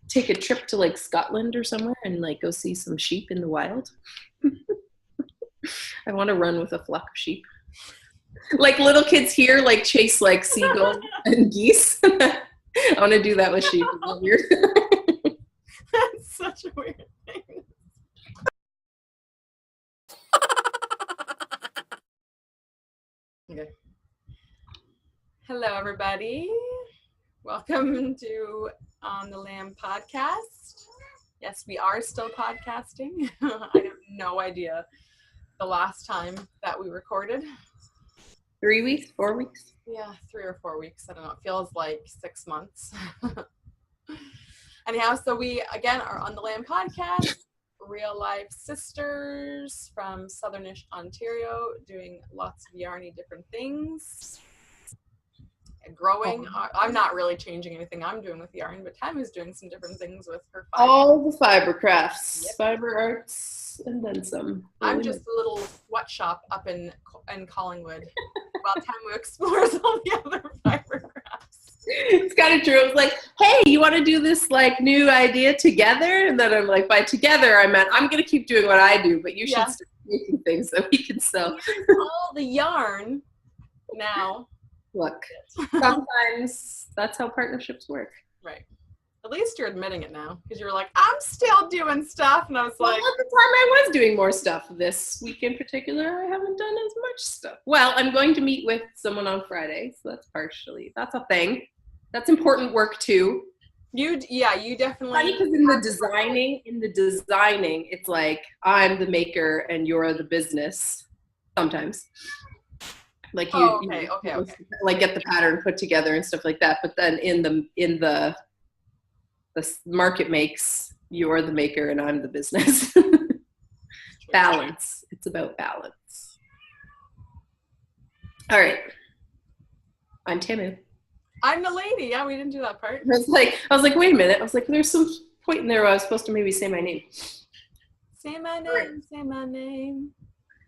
take a trip to like Scotland or somewhere and like go see some sheep in the wild. I want to run with a flock of sheep. Like little kids here like chase like seagulls and geese. I want to do that with sheep. Is that weird? That's such a weird thing. Okay. Hello, everybody. Welcome to On the Lamb podcast. Yes, we are still podcasting. I have no idea the last time that we recorded. 3 weeks, 4 weeks? Yeah, 3 or 4 weeks. I don't know. It feels like 6 months. Anyhow, so we, again, are On the Lamb podcast, real life sisters from Southernish Ontario, doing lots of yarny different things. Growing. I'm not really changing anything I'm doing with yarn, but Tam is doing some different things with her fiber. All the fiber crafts, Yep. Fiber arts, and then some. I'm just a little sweatshop up in Collingwood while Tamu explores all the other fiber crafts. It's kind of true. It was like, hey, you want to do this like new idea together? And then I'm like, by together, I meant I'm going to keep doing what I do, but you should start making things that we can sell. All the yarn now. Look, sometimes that's how partnerships work. Right. At least you're admitting it now, because you were like, I'm still doing stuff. And I was like, at the time I was doing more stuff. This week in particular, I haven't done as much stuff. Well, I'm going to meet with someone on Friday, so that's a thing. That's important work too. You definitely. Funny because in the designing, it's like I'm the maker and you're the business. Sometimes. Like you like get the pattern put together and stuff like that. But then in the market makes, you're the maker and I'm the business. Balance. It's about balance. All right. I'm Tamu. I'm NalediS. Yeah, we didn't do that part. I was like, wait a minute. I was like, there's some point in there where I was supposed to maybe say my name. Say my name. Say my name.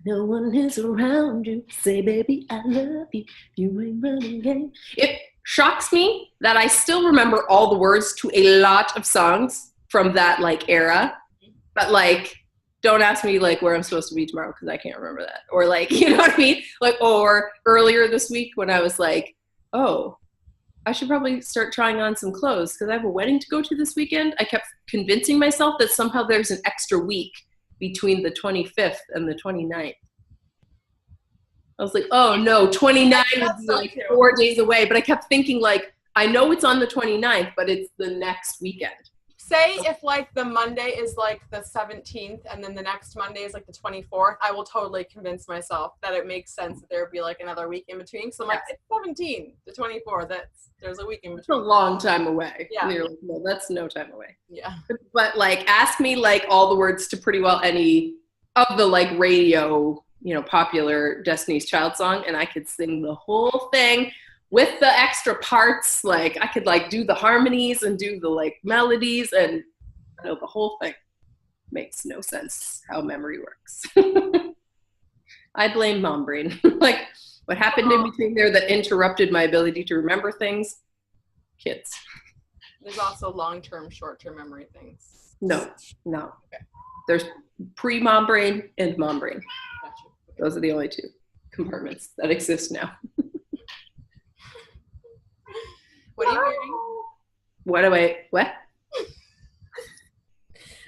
No one is around you. Say, baby, I love you. You ain't running game. It shocks me that I still remember all the words to a lot of songs from that like era. But like, don't ask me like where I'm supposed to be tomorrow because I can't remember that. Or like, you know what I mean? Like, or earlier this week when I was like, oh, I should probably start trying on some clothes because I have a wedding to go to this weekend. I kept convincing myself that somehow there's an extra week between the 25th and the 29th. I was like, oh no, 29 would be like 4 days away. But I kept thinking like, I know it's on the 29th, but it's the next weekend. Say if like the Monday is like the 17th and then the next Monday is like the 24th, I will totally convince myself that it makes sense that there would be like another week in between. So I'm like, it's 17 to 24. There's a week in between. It's a long time away. Yeah. And you're like, no, that's no time away. Yeah. But like, ask me like all the words to pretty well any of the like radio, popular Destiny's Child song, and I could sing the whole thing with the extra parts. Like I could like do the harmonies and do the like melodies and the whole thing. Makes no sense how memory works. I blame mom brain. Like what happened in between there that interrupted my ability to remember things? Kids. There's also long-term, short-term memory things. No. Okay. There's pre-mom brain and mom brain. Gotcha. Okay. Those are the only two compartments that exist now. What are you wearing? What?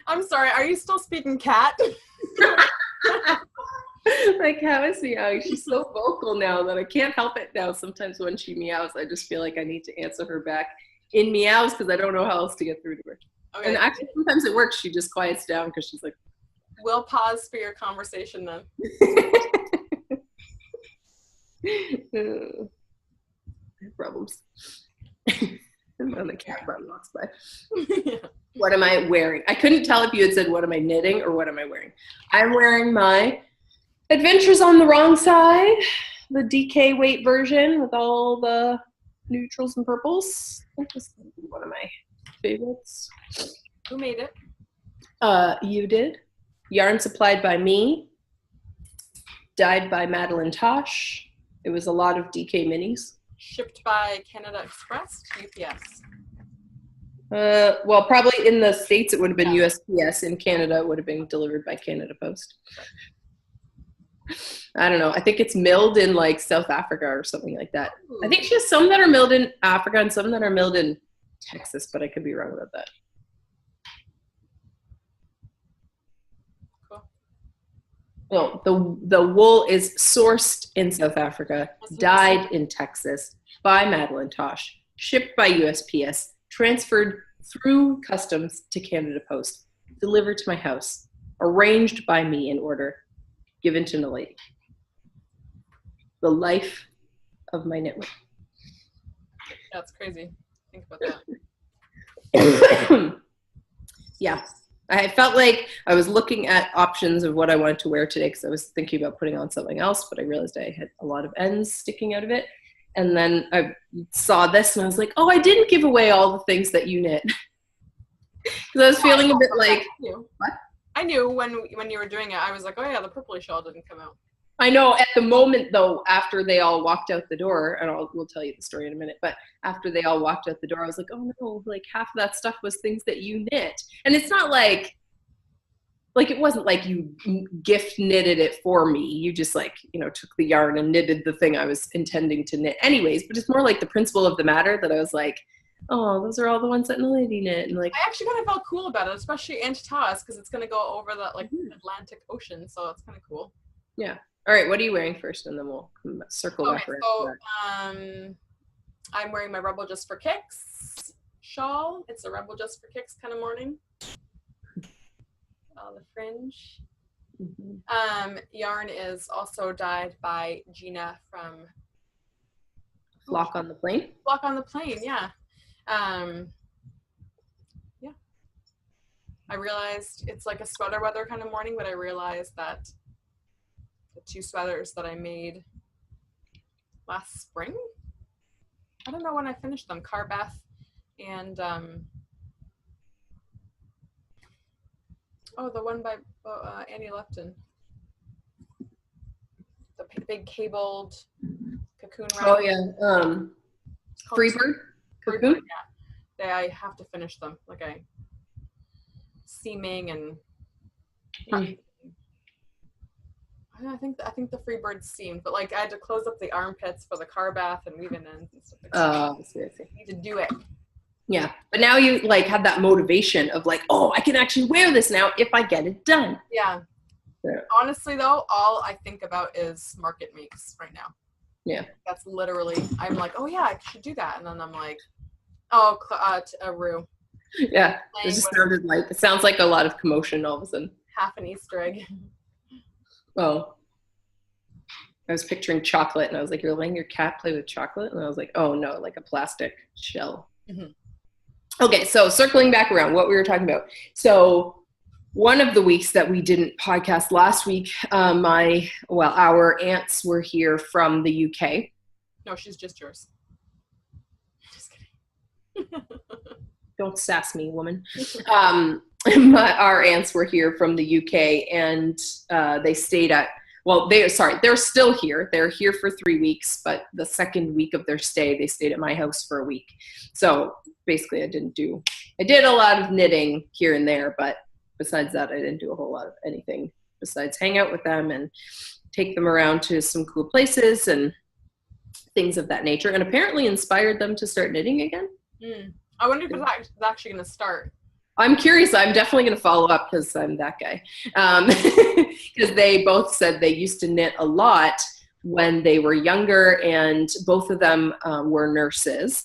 I'm sorry, are you still speaking cat? My cat was meowing. She's so vocal now that I can't help it now. Sometimes when she meows, I just feel like I need to answer her back in meows because I don't know how else to get through to her. Okay. And actually, sometimes it works. She just quiets down because she's like... We'll pause for your conversation then. Problems. When the cat run walks by. Yeah. What am I wearing? I couldn't tell if you had said what am I knitting or what am I wearing. I'm wearing my Adventures on the Wrong Side, the DK weight version with all the neutrals and purples. That's one of my favorites. Who made it? You did. Yarn supplied by me. Dyed by Madeline Tosh. It was a lot of DK minis. Shipped by Canada Express, UPS. Well, probably in the States it would have been USPS. In Canada, it would have been delivered by Canada Post. I don't know. I think it's milled in like South Africa or something like that. Ooh. I think she has some that are milled in Africa and some that are milled in Texas, but I could be wrong about that. Cool. No, the wool is sourced in South Africa, dyed in Texas by Madeline Tosh, shipped by USPS, transferred through customs to Canada Post, delivered to my house, arranged by me in order, given to NalediS. The life of my knitwear. That's crazy. Think about that. Yeah. I felt like I was looking at options of what I wanted to wear today because I was thinking about putting on something else, but I realized I had a lot of ends sticking out of it. And then I saw this and I was like, oh, I didn't give away all the things that you knit. Because I was feeling a bit like, what? I knew when you were doing it, I was like, oh yeah, the purpley shawl didn't come out. I know at the moment though, after they all walked out the door, and we'll tell you the story in a minute, but after they all walked out the door, I was like, oh no, like half of that stuff was things that you knit. And it's not like it wasn't like you gift knitted it for me. You just like, took the yarn and knitted the thing I was intending to knit anyways, but it's more like the principle of the matter that I was like, oh, those are all the ones that NalediS knit. And like, I actually kind of felt cool about it, especially Antitas, because it's going to go over the Atlantic Ocean, so it's kind of cool. Yeah. All right, what are you wearing first, and then we'll circle back around. So I'm wearing my Rebel Just for Kicks shawl. It's a Rebel Just for Kicks kind of morning. The fringe. Mm-hmm. Yarn is also dyed by Gina from Flock on the Plain. Flock on the Plain, yeah. Yeah. I realized it's like a sweater weather kind of morning, but I realized that the two sweaters that I made last spring, I don't know when I finished them, Carbeth and the one by Annie Lupton, the big cabled cocoon wrap. Oh yeah, Freebird cocoon. Yeah, I have to finish them. Like seaming and I think the Freebird seamed, but like I had to close up the armpits for the Carbeth and weave in ends and stuff like that. I see. I need to do it. Yeah, but now you like have that motivation of like, oh, I can actually wear this now if I get it done. Yeah. Honestly though, all I think about is market makes right now. Yeah. That's literally, I'm like, oh yeah, I should do that. And then I'm like, oh, Rue. Yeah, it sounds like a lot of commotion all of a sudden. Half an Easter egg. Oh. I was picturing chocolate and I was like, you're letting your cat play with chocolate? And I was like, oh no, like a plastic shell. Mm-hmm. Okay, so circling back around what we were talking about. So one of the weeks that we didn't podcast last week, our aunts were here from the UK. No, she's just yours. Just kidding. Don't sass me, woman. Our aunts were here from the UK and they stayed at, they're still here. They're here for 3 weeks, but the second week of their stay, they stayed at my house for a week. So basically I did a lot of knitting here and there, but besides that, I didn't do a whole lot of anything besides hang out with them and take them around to some cool places and things of that nature, and apparently inspired them to start knitting again. I wonder if it's actually going to start. I'm curious. I'm definitely going to follow up because I'm that guy. Because they both said they used to knit a lot when they were younger, and both of them were nurses.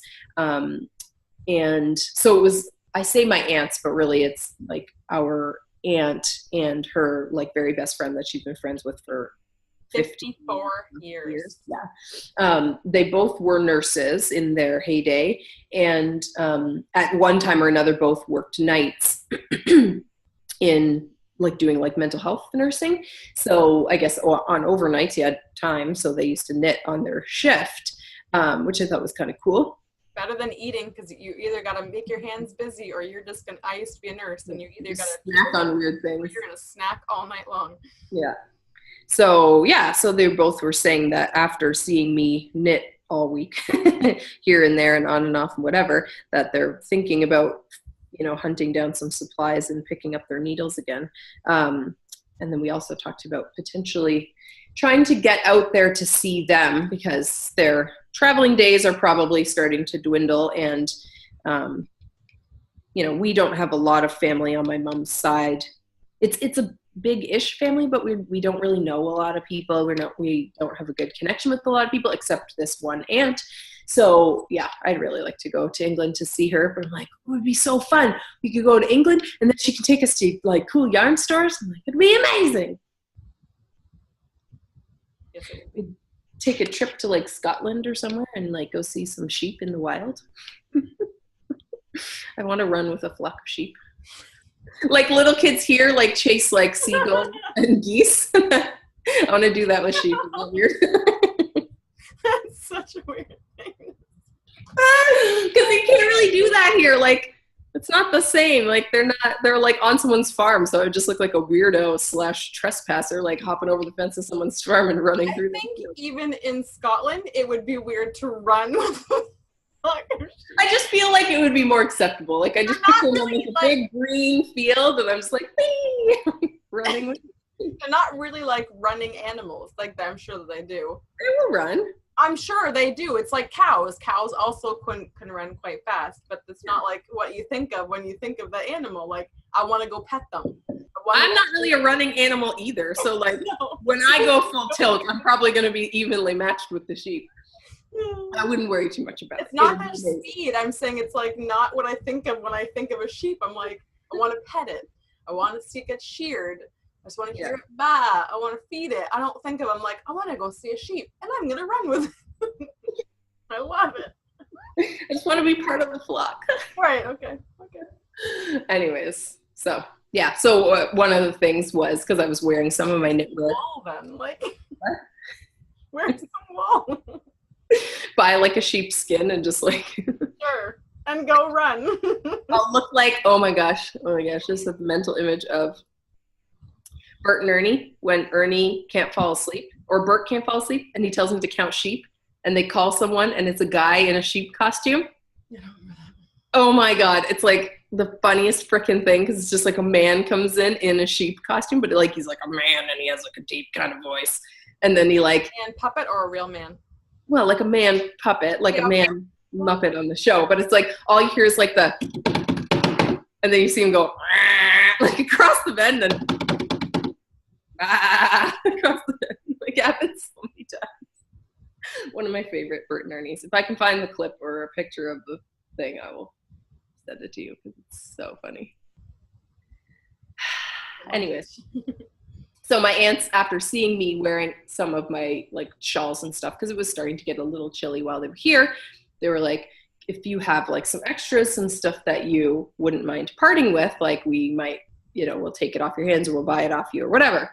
And so it was, I say my aunts, but really it's like our aunt and her like very best friend that she's been friends with for 54 years. Yeah. They both were nurses in their heyday, and at one time or another both worked nights in like doing like mental health nursing. So I guess on overnights he had time, so they used to knit on their shift, which I thought was kind of cool. Better than eating, because you either got to make your hands busy or you're just going to, I used to be a nurse, and you either got to snack on weird things. Or you're going to snack all night long. Yeah. So they both were saying that after seeing me knit all week here and there and on and off and whatever, that they're thinking about hunting down some supplies and picking up their needles again. And then we also talked about potentially trying to get out there to see them, because their traveling days are probably starting to dwindle. And, we don't have a lot of family on my mom's side. It's a big-ish family, but we don't really know a lot of people. We don't have a good connection with a lot of people except this one aunt. So yeah, I'd really like to go to England to see her. But I'm like, it would be so fun. We could go to England and then she can take us to like cool yarn stores. I'm like, it'd be amazing. Yes, We'd take a trip to like Scotland or somewhere and like go see some sheep in the wild. I want to run with a flock of sheep. Like little kids here, like chase like seagulls and geese. I want to do that with sheep. Is that weird? That's such a weird thing. Because you can't really do that here. Like, it's not the same. Like, they're like on someone's farm. So I just look like a weirdo / trespasser, like hopping over the fence of someone's farm and running through. I think even in Scotland, it would be weird to run with I just feel like it would be more acceptable. Like, I just picture them with a big green field, and I'm just like, whee! Running with. They're not really like running animals. Like, I'm sure that they do. They will run. I'm sure they do. It's like cows. Cows also can run quite fast, but it's not like what you think of when you think of the animal. Like, I want to go pet them. I'm not really a running animal either. So, like, when I go full tilt, I'm probably going to be evenly matched with the sheep. I wouldn't worry too much about it. It's not their speed. I'm saying it's like not what I think of when I think of a sheep. I'm like, I want to pet it. I want to see it get sheared. I just want to hear it baa. I want to feed it. I don't think of I'm like, I want to go see a sheep and I'm going to run with it. I love it. I just want to be part of the flock. Right. Okay. Anyways, so yeah. So one of the things was because I was wearing some of my knitwear. Wool then, like, wear some wool. Buy like a sheepskin and just like sure, and go run. I'll look like oh my gosh, just the mental image of Bert and Ernie when Ernie can't fall asleep or Bert can't fall asleep and he tells him to count sheep and they call someone and it's a guy in a sheep costume. Yeah. Oh my god, it's like the funniest freaking thing because it's just like a man comes in a sheep costume, but like he's like a man and he has like a deep kind of voice, and then he like man puppet or a real man. Well, like a man puppet, like a man Muppet on the show, but it's like all you hear is like the, and then you see him go like across the bend and across the bend. Like it happens so many times. One of my favorite Bert and Ernie's. If I can find the clip or a picture of the thing, I will send it to you because it's so funny. Anyways. So my aunts, after seeing me wearing some of my like shawls and stuff, because it was starting to get a little chilly while they were here, they were like, if you have like some extras and stuff that you wouldn't mind parting with, like we might, we'll take it off your hands or we'll buy it off you or whatever.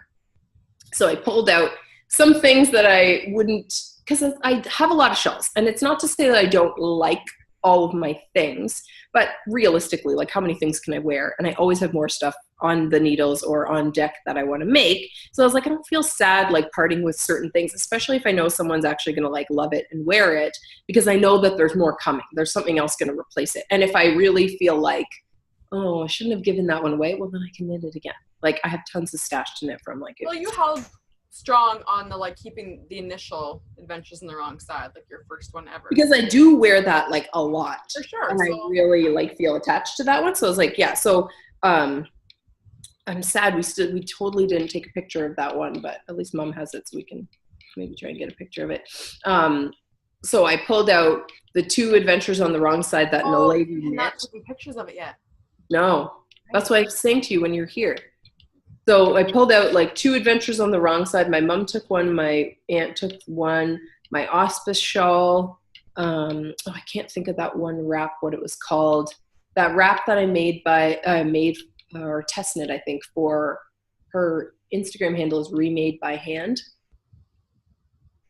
So I pulled out some things that I wouldn't, because I have a lot of shawls. And it's not to say that I don't like all of my things, but realistically, like how many things can I wear? And I always have more stuff on the needles or on deck that I want to make. So I was like, I don't feel sad like parting with certain things, especially if I know someone's actually going to like love it and wear it, because I know that there's more coming. There's something else going to replace it. And if I really feel like, oh, I shouldn't have given that one away, well, then I can knit it again. Like I have tons of stash to knit from. Like, well, you held strong on the like keeping the initial Adventures in the Wrong Side, like your first one ever. Because I do wear that like a lot. For sure. And I really like feel attached to that one. So I was like, yeah. So I'm sad we totally didn't take a picture of that one, but at least Mom has it, so we can maybe try and get a picture of it. So I pulled out the 2 Adventures on the Wrong Side that NalediS knit. You're not taking pictures of it yet. No, that's what I was saying to you when you're here. So I pulled out like 2 Adventures on the Wrong Side. My mom took one, my aunt took one, my auspice shawl. I can't think of that one wrap, what it was called. That wrap that I made or test knit, I think, for her Instagram handle is Remade by Hand.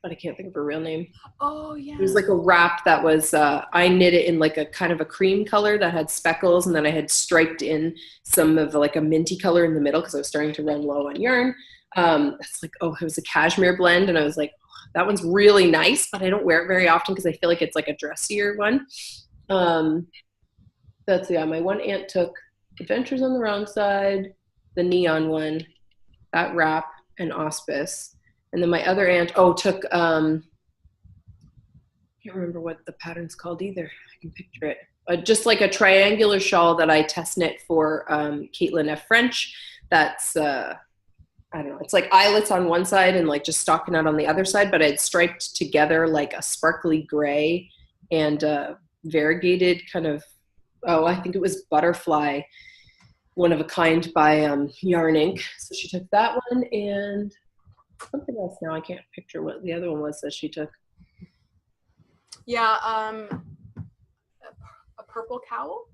But I can't think of her real name. Oh, yeah. It was like a wrap that was, I knit it in like a kind of a cream color that had speckles, and then I had striped in some of like a minty color in the middle because I was starting to run low on yarn. It's like, it was a cashmere blend, and I was like, oh, that one's really nice, but I don't wear it very often because I feel like it's like a dressier one. That's, yeah, my one aunt took Adventures on the Wrong Side, the neon one, that wrap, and Auspice. And then my other aunt, took, can't remember what the pattern's called either. I can picture it. Just like a triangular shawl that I test knit for Caitlin F. French. That's, I don't know, it's like eyelets on one side and like just stockinette on the other side, but I'd striped together like a sparkly gray and variegated kind of, I think it was Butterfly, one of a kind by Yarn Inc. So she took that one and something else now. I can't picture what the other one was that she took. Yeah, a purple cowl?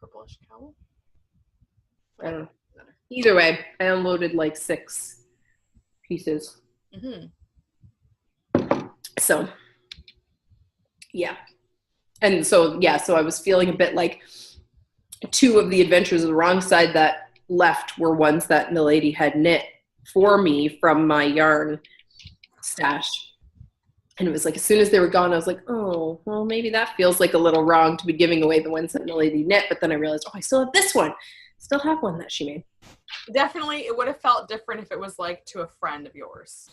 Purplish cowl? I don't know. Either way, I unloaded like 6 pieces. Mm-hmm. So, yeah. And so, yeah, so I was feeling a bit like 2 of the Adventures of the Wrong Side that left were ones that NalediS had knit for me from my yarn stash. And it was like, as soon as they were gone, I was like, oh, well, maybe that feels like a little wrong to be giving away the ones that NalediS knit. But then I realized, I still have this one. Still have one that she made. Definitely, it would have felt different if it was like to a friend of yours.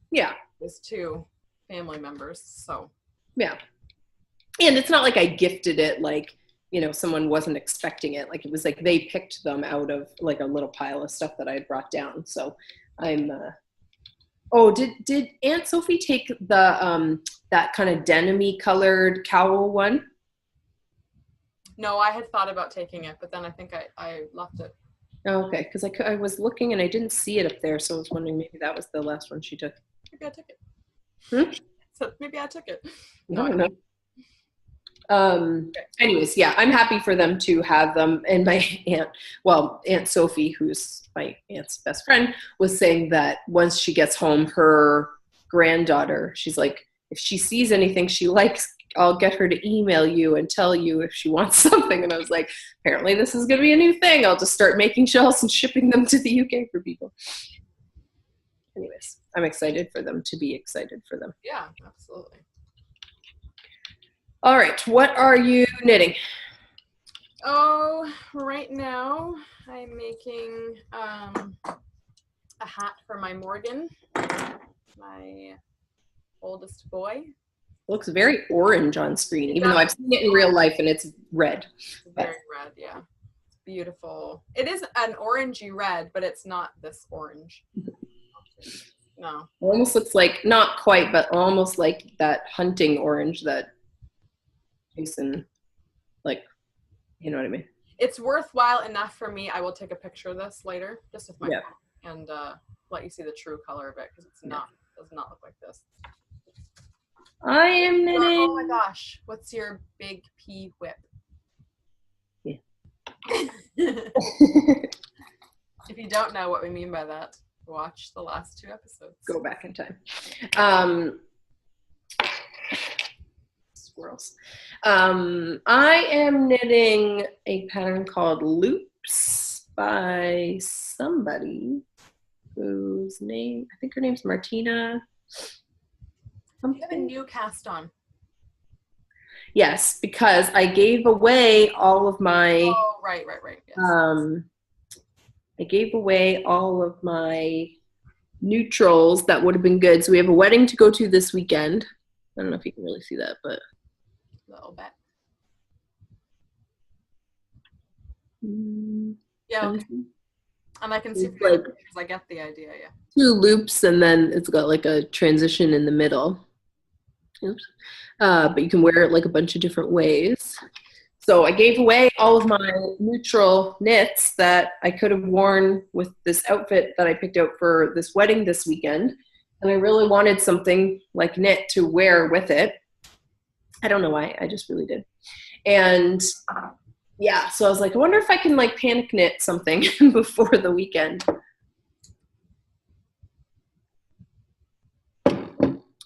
Yeah. It was 2 family members, so. Yeah. And it's not like I gifted it like, you know, someone wasn't expecting it. Like, it was like they picked them out of like a little pile of stuff that I had brought down. So I'm, did Aunt Sophie take the, that kind of denim-y colored cowl one? No, I had thought about taking it, but then I think I left it. Oh, okay, because I was looking and I didn't see it up there, so I was wondering maybe that was the last one she took. Maybe I took it. Hmm? So maybe I took it. No, I don't know. Anyways, yeah, I'm happy for them to have them. And my Aunt Sophie, who's my aunt's best friend, was saying that once she gets home, her granddaughter, she's like, if she sees anything she likes, I'll get her to email you and tell you if she wants something. And I was like, apparently this is going to be a new thing. I'll just start making shells and shipping them to the UK for people. Anyways, I'm excited for them to be excited for them. Yeah, absolutely. All right, what are you knitting? Oh, right now I'm making a hat for my Morgan, my oldest boy. Looks very orange on screen, even though I've seen it in real life and it's red. It's very red, yeah. It's beautiful. It is an orangey red, but it's not this orange. No. It almost looks like, not quite, but almost like that hunting orange that Jason, like, you know what I mean? It's worthwhile enough for me. I will take a picture of this later, just with my phone, and let you see the true color of it, because it's not, does not look like this. I am knitting. Oh my gosh, what's your big P whip? Yeah. If you don't know what we mean by that, watch the last 2 episodes. Go back in time. Squirrels. I am knitting a pattern called Loops by somebody whose name, I think her name's Martina. You have a new cast on. Yes, because I gave away all of my. Oh, right. Yes. I gave away all of my neutrals that would have been good. So we have a wedding to go to this weekend. I don't know if you can really see that, but a little bit. Yeah. And I can see from the pictures, I get the idea, yeah. 2 loops, and then it's got like a transition in the middle. Oops. But you can wear it like a bunch of different ways. So I gave away all of my neutral knits that I could have worn with this outfit that I picked out for this wedding this weekend. And I really wanted something like knit to wear with it. I don't know why, I just really did. And yeah, so I was like, I wonder if I can like panic knit something before the weekend.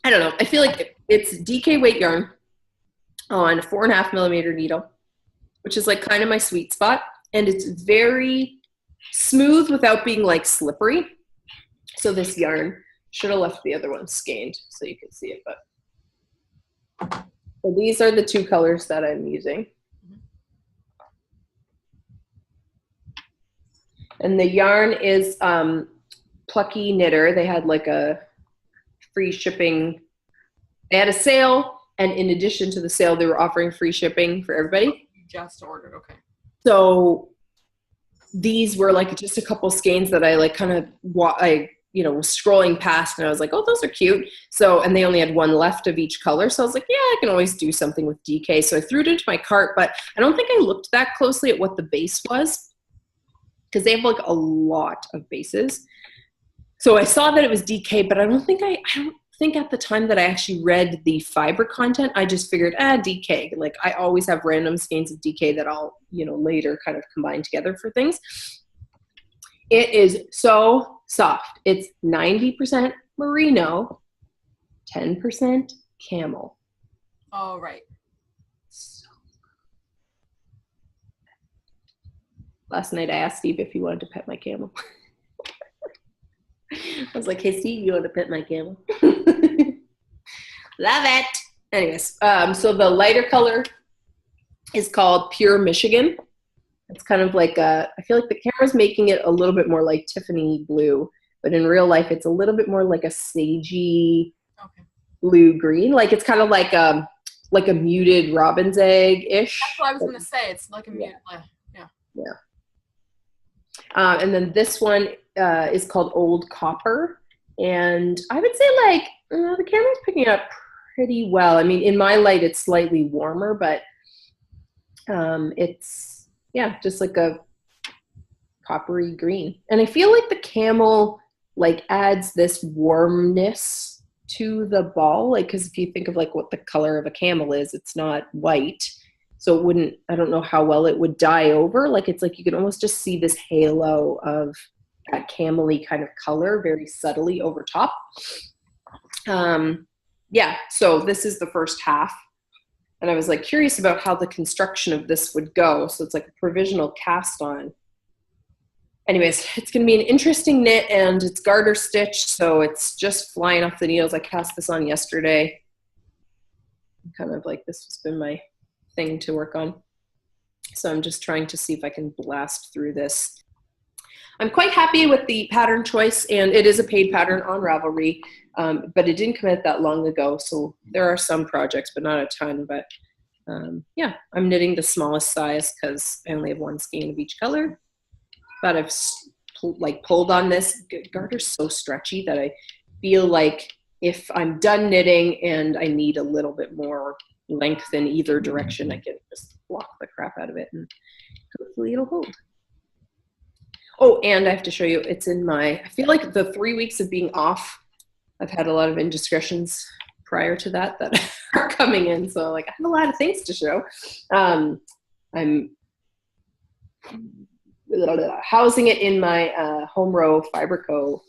I don't know. I feel like it's DK weight yarn on a 4.5 millimeter needle, which is like kind of my sweet spot. And it's very smooth without being like slippery. So this yarn, should have left the other one skeined so you could see it. But so these are the 2 colors that I'm using. And the yarn is Plucky Knitter. They had like a free shipping. They had a sale, and in addition to the sale, they were offering free shipping for everybody. You just ordered, okay. So these were like just a couple skeins that I like kind of was scrolling past, and I was like, oh, those are cute. So, and they only had one left of each color. So I was like, yeah, I can always do something with DK. So I threw it into my cart, but I don't think I looked that closely at what the base was, because they have like a lot of bases. So I saw that it was DK, but I don't think at the time that I actually read the fiber content. I just figured, DK. Like I always have random skeins of DK that I'll, later kind of combine together for things. It is so soft. It's 90% merino, 10% camel. Oh, right. Last night I asked Steve if he wanted to pet my camel. I was like, hey, Steve, you want to pet my camel? Love it. Anyways, so the lighter color is called Pure Michigan. It's kind of like I feel like the camera's making it a little bit more like Tiffany blue, but in real life, it's a little bit more like a sagey blue green. Like it's kind of like a muted robin's egg-ish. That's what I was going to say. It's like a muted, yeah. And then this one is called Old Copper. And I would say like the camera's picking up pretty well. I mean, in my light, it's slightly warmer, but it's, just like a coppery green. And I feel like the camel like adds this warmness to the ball. Like, because if you think of like what the color of a camel is, it's not white. So it wouldn't, I don't know how well it would dye over. Like, it's like you can almost just see this halo of that camel-y kind of color very subtly over top. So this is the first half. And I was like curious about how the construction of this would go. So it's like a provisional cast on. Anyways, it's going to be an interesting knit, and it's garter stitch. So it's just flying off the needles. I cast this on yesterday. Kind of like this has been my thing to work on. So I'm just trying to see if I can blast through this. I'm quite happy with the pattern choice, and it is a paid pattern on Ravelry, but it didn't come out that long ago. So there are some projects, but not a ton. But I'm knitting the smallest size because I only have one skein of each color. But I've pulled on this. Garter's so stretchy that I feel like if I'm done knitting and I need a little bit more length in either direction, I can just block the crap out of it, and hopefully it'll hold. Oh, and I have to show you, it's in I feel like the 3 weeks of being off, I've had a lot of indiscretions prior to that are coming in. So like I have a lot of things to show. I'm housing it in my Home Row Fiberco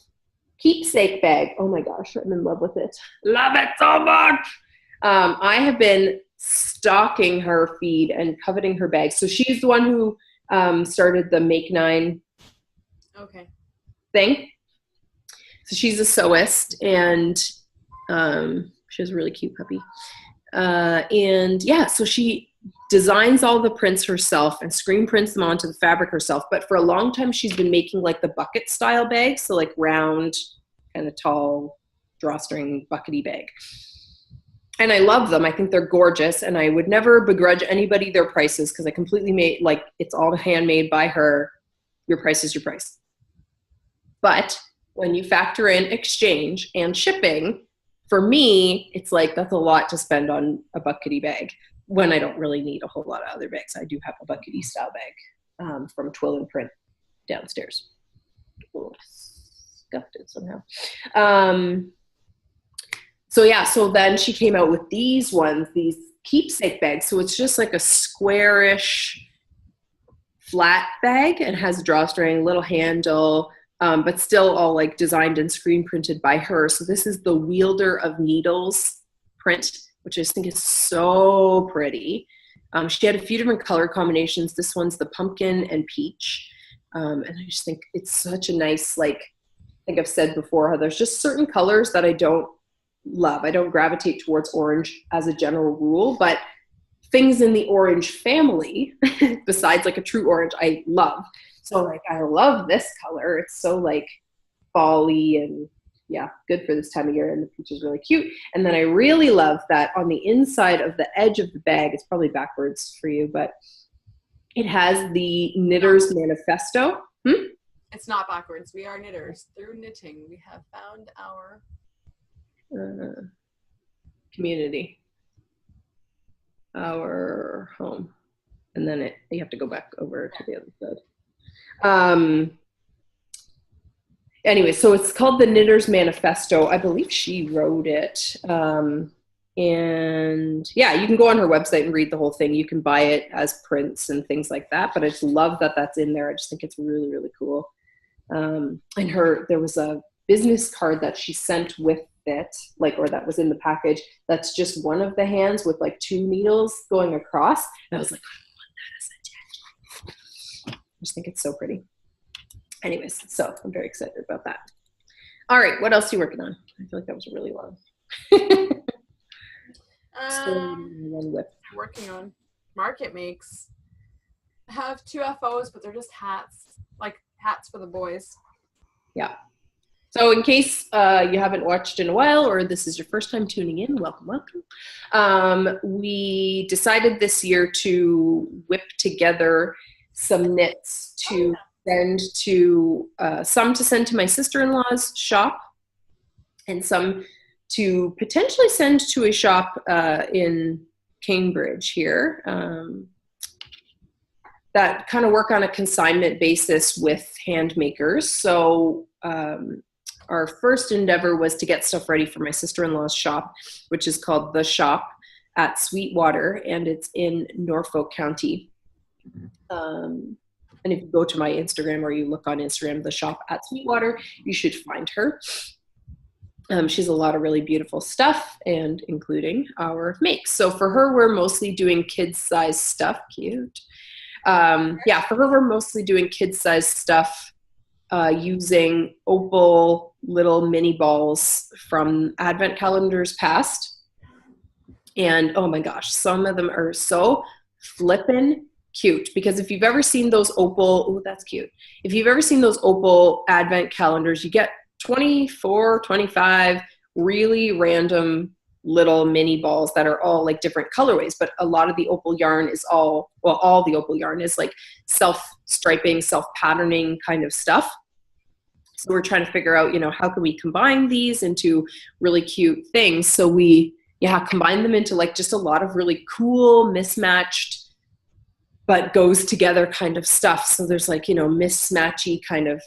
keepsake bag. Oh my gosh, I'm in love with it. Love it so much. I have been stalking her feed and coveting her bag. So she's the one who started the Make 9 thing. So she's a sewist, and she has a really cute puppy. So she designs all the prints herself and screen prints them onto the fabric herself. But for a long time, she's been making like the bucket style bags. So like round, kind of tall, drawstring buckety bag. And I love them. I think they're gorgeous. And I would never begrudge anybody their prices, because I completely made, like, it's all handmade by her. Your price is your price. But when you factor in exchange and shipping, for me, it's like that's a lot to spend on a buckety bag when I don't really need a whole lot of other bags. I do have a buckety style bag from Twill and Print downstairs. Oh, scuffed it somehow. So then she came out with these ones, these keepsake bags. So it's just like a squarish flat bag, and has a drawstring, little handle, but still all like designed and screen printed by her. So this is the Wielder of Needles print, which I just think is so pretty. She had a few different color combinations. This one's the pumpkin and peach. And I just think it's such a nice, like, I think I've said before, how there's just certain colors that I don't love. I don't gravitate towards orange as a general rule, but things in the orange family, besides like a true orange, I love. So like I love this color. It's so like fall-y and yeah, good for this time of year. And the peach is really cute. And then I really love that on the inside of the edge of the bag, it's probably backwards for you, but it has the Knitter's Manifesto. It's not backwards. We are knitters. Through knitting, we have found our community, our home. And then you have to go back over to the other side. Anyway, so it's called the Knitter's Manifesto. I believe she wrote it. And yeah, you can go on her website and read the whole thing. You can buy it as prints and things like that. But I just love that that's in there. I just think it's really, really cool. And there was a business card that she sent with it, like, or that was in the package. That's just one of the hands with like 2 needles going across. And I was like, I want that as a gift. I just think it's so pretty. Anyways, so I'm very excited about that. All right, what else are you working on? I feel like that was really long. I'm working on Market Makes. I have 2 FOs, but they're just hats, like hats for the boys. Yeah. So in case you haven't watched in a while, or this is your first time tuning in, welcome, welcome. We decided this year to whip together some knits to send to, some to send to my sister-in-law's shop, and some to potentially send to a shop in Cambridge here that kind of work on a consignment basis with hand makers. So our first endeavor was to get stuff ready for my sister-in-law's shop, which is called The Shop at Sweetwater, and it's in Norfolk County. And if you go to my Instagram or you look on Instagram, The Shop at Sweetwater, you should find her. She's a lot of really beautiful stuff, and including our makes. So for her, we're mostly doing kids-size stuff. Cute. Yeah, for her, we're mostly doing kids-size stuff using opal little mini balls from advent calendars past. And oh my gosh, some of them are so flippin' cute, because if you've ever seen those opal, oh, that's cute. If you've ever seen those opal advent calendars, you get 24, 25 really random little mini balls that are all like different colorways, but a lot of the opal yarn is all the opal yarn is like self-striping, self-patterning kind of stuff. So we're trying to figure out, how can we combine these into really cute things? So we, combine them into like just a lot of really cool, mismatched, but goes together kind of stuff. So there's like, mismatchy kind of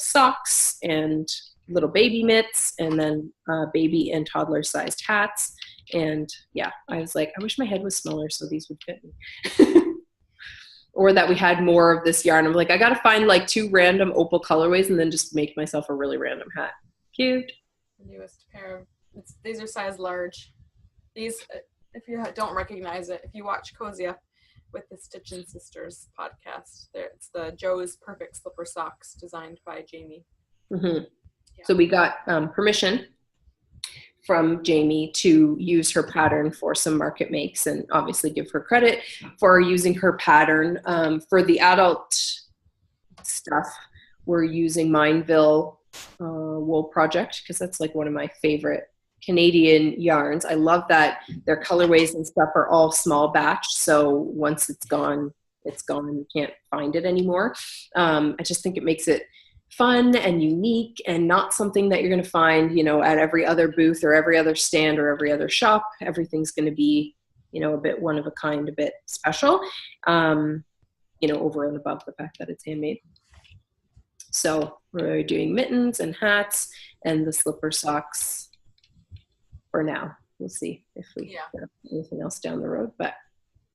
socks and little baby mitts, and then baby and toddler sized hats. And yeah, I was like, I wish my head was smaller so these would fit me. Or that we had more of this yarn. I'm like, I got to find like 2 random opal colorways and then just make myself a really random hat. Cute. The newest pair. These are size large. These, if you don't recognize it, if you watch Cozy Up with the Stitchin' Sisters podcast, it's the Joe's Perfect Slipper Socks designed by Jamie. Mm-hmm. Yeah. So we got permission from Jamie to use her pattern for some market makes, and obviously give her credit for using her pattern. For the adult stuff, we're using Mineville Wool Project, because that's like one of my favorite Canadian yarns. I love that their colorways and stuff are all small batch, so once it's gone, you can't find it anymore. I just think it makes it fun and unique, and not something that you're going to find, at every other booth or every other stand or every other shop. Everything's going to be, a bit one of a kind, a bit special, over and above the fact that it's handmade. So we're doing mittens and hats and the slipper socks for now. We'll see if we have anything else down the road, but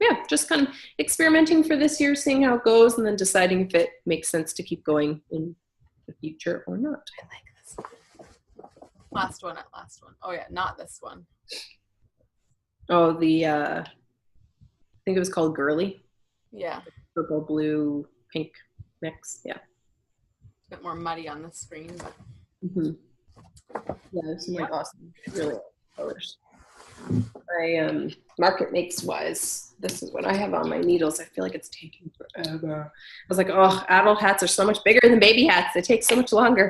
yeah, just kind of experimenting for this year, seeing how it goes, and then deciding if it makes sense to keep going in the future or not. I like this one. Last one. Oh yeah, not this one. Oh, I think it was called Girly. Yeah. Purple, blue, pink mix. Yeah. It's a bit more muddy on the screen, but. Mm-hmm. Yeah, there's some like awesome, really colors. I market makes wise. This is what I have on my needles. I feel like it's taking forever. I was like, oh, adult hats are so much bigger than baby hats. They take so much longer.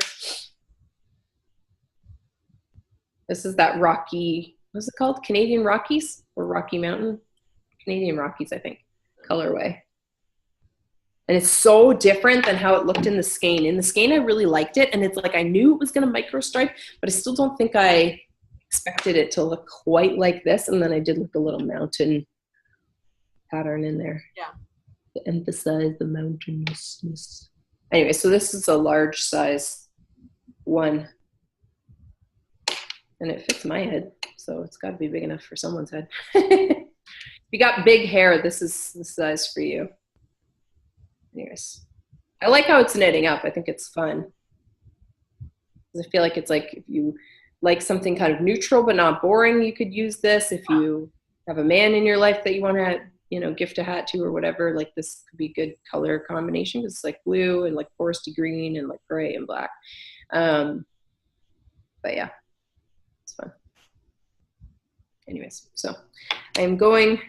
This is that Rocky, what's it called? Canadian Rockies or Rocky Mountain? Canadian Rockies, I think, colorway. And it's so different than how it looked in the skein. In the skein, I really liked it. And it's like, I knew it was going to micro stripe, but I still don't think I expected it to look quite like this. And then I did look a little mountain pattern in there. Yeah. To emphasize the mountainousness. Anyway, so this is a large size one. And it fits my head. So it's got to be big enough for someone's head. If you got big hair, this is the size for you. Anyways, I like how it's knitting up. I think it's fun. I feel like it's like if you like something kind of neutral but not boring, you could use this. If you have a man in your life that you want to, you know, gift a hat to or whatever, like this could be a good color combination because it's like blue and like foresty green and like gray and black. But yeah, it's fun. Anyways, so I'm going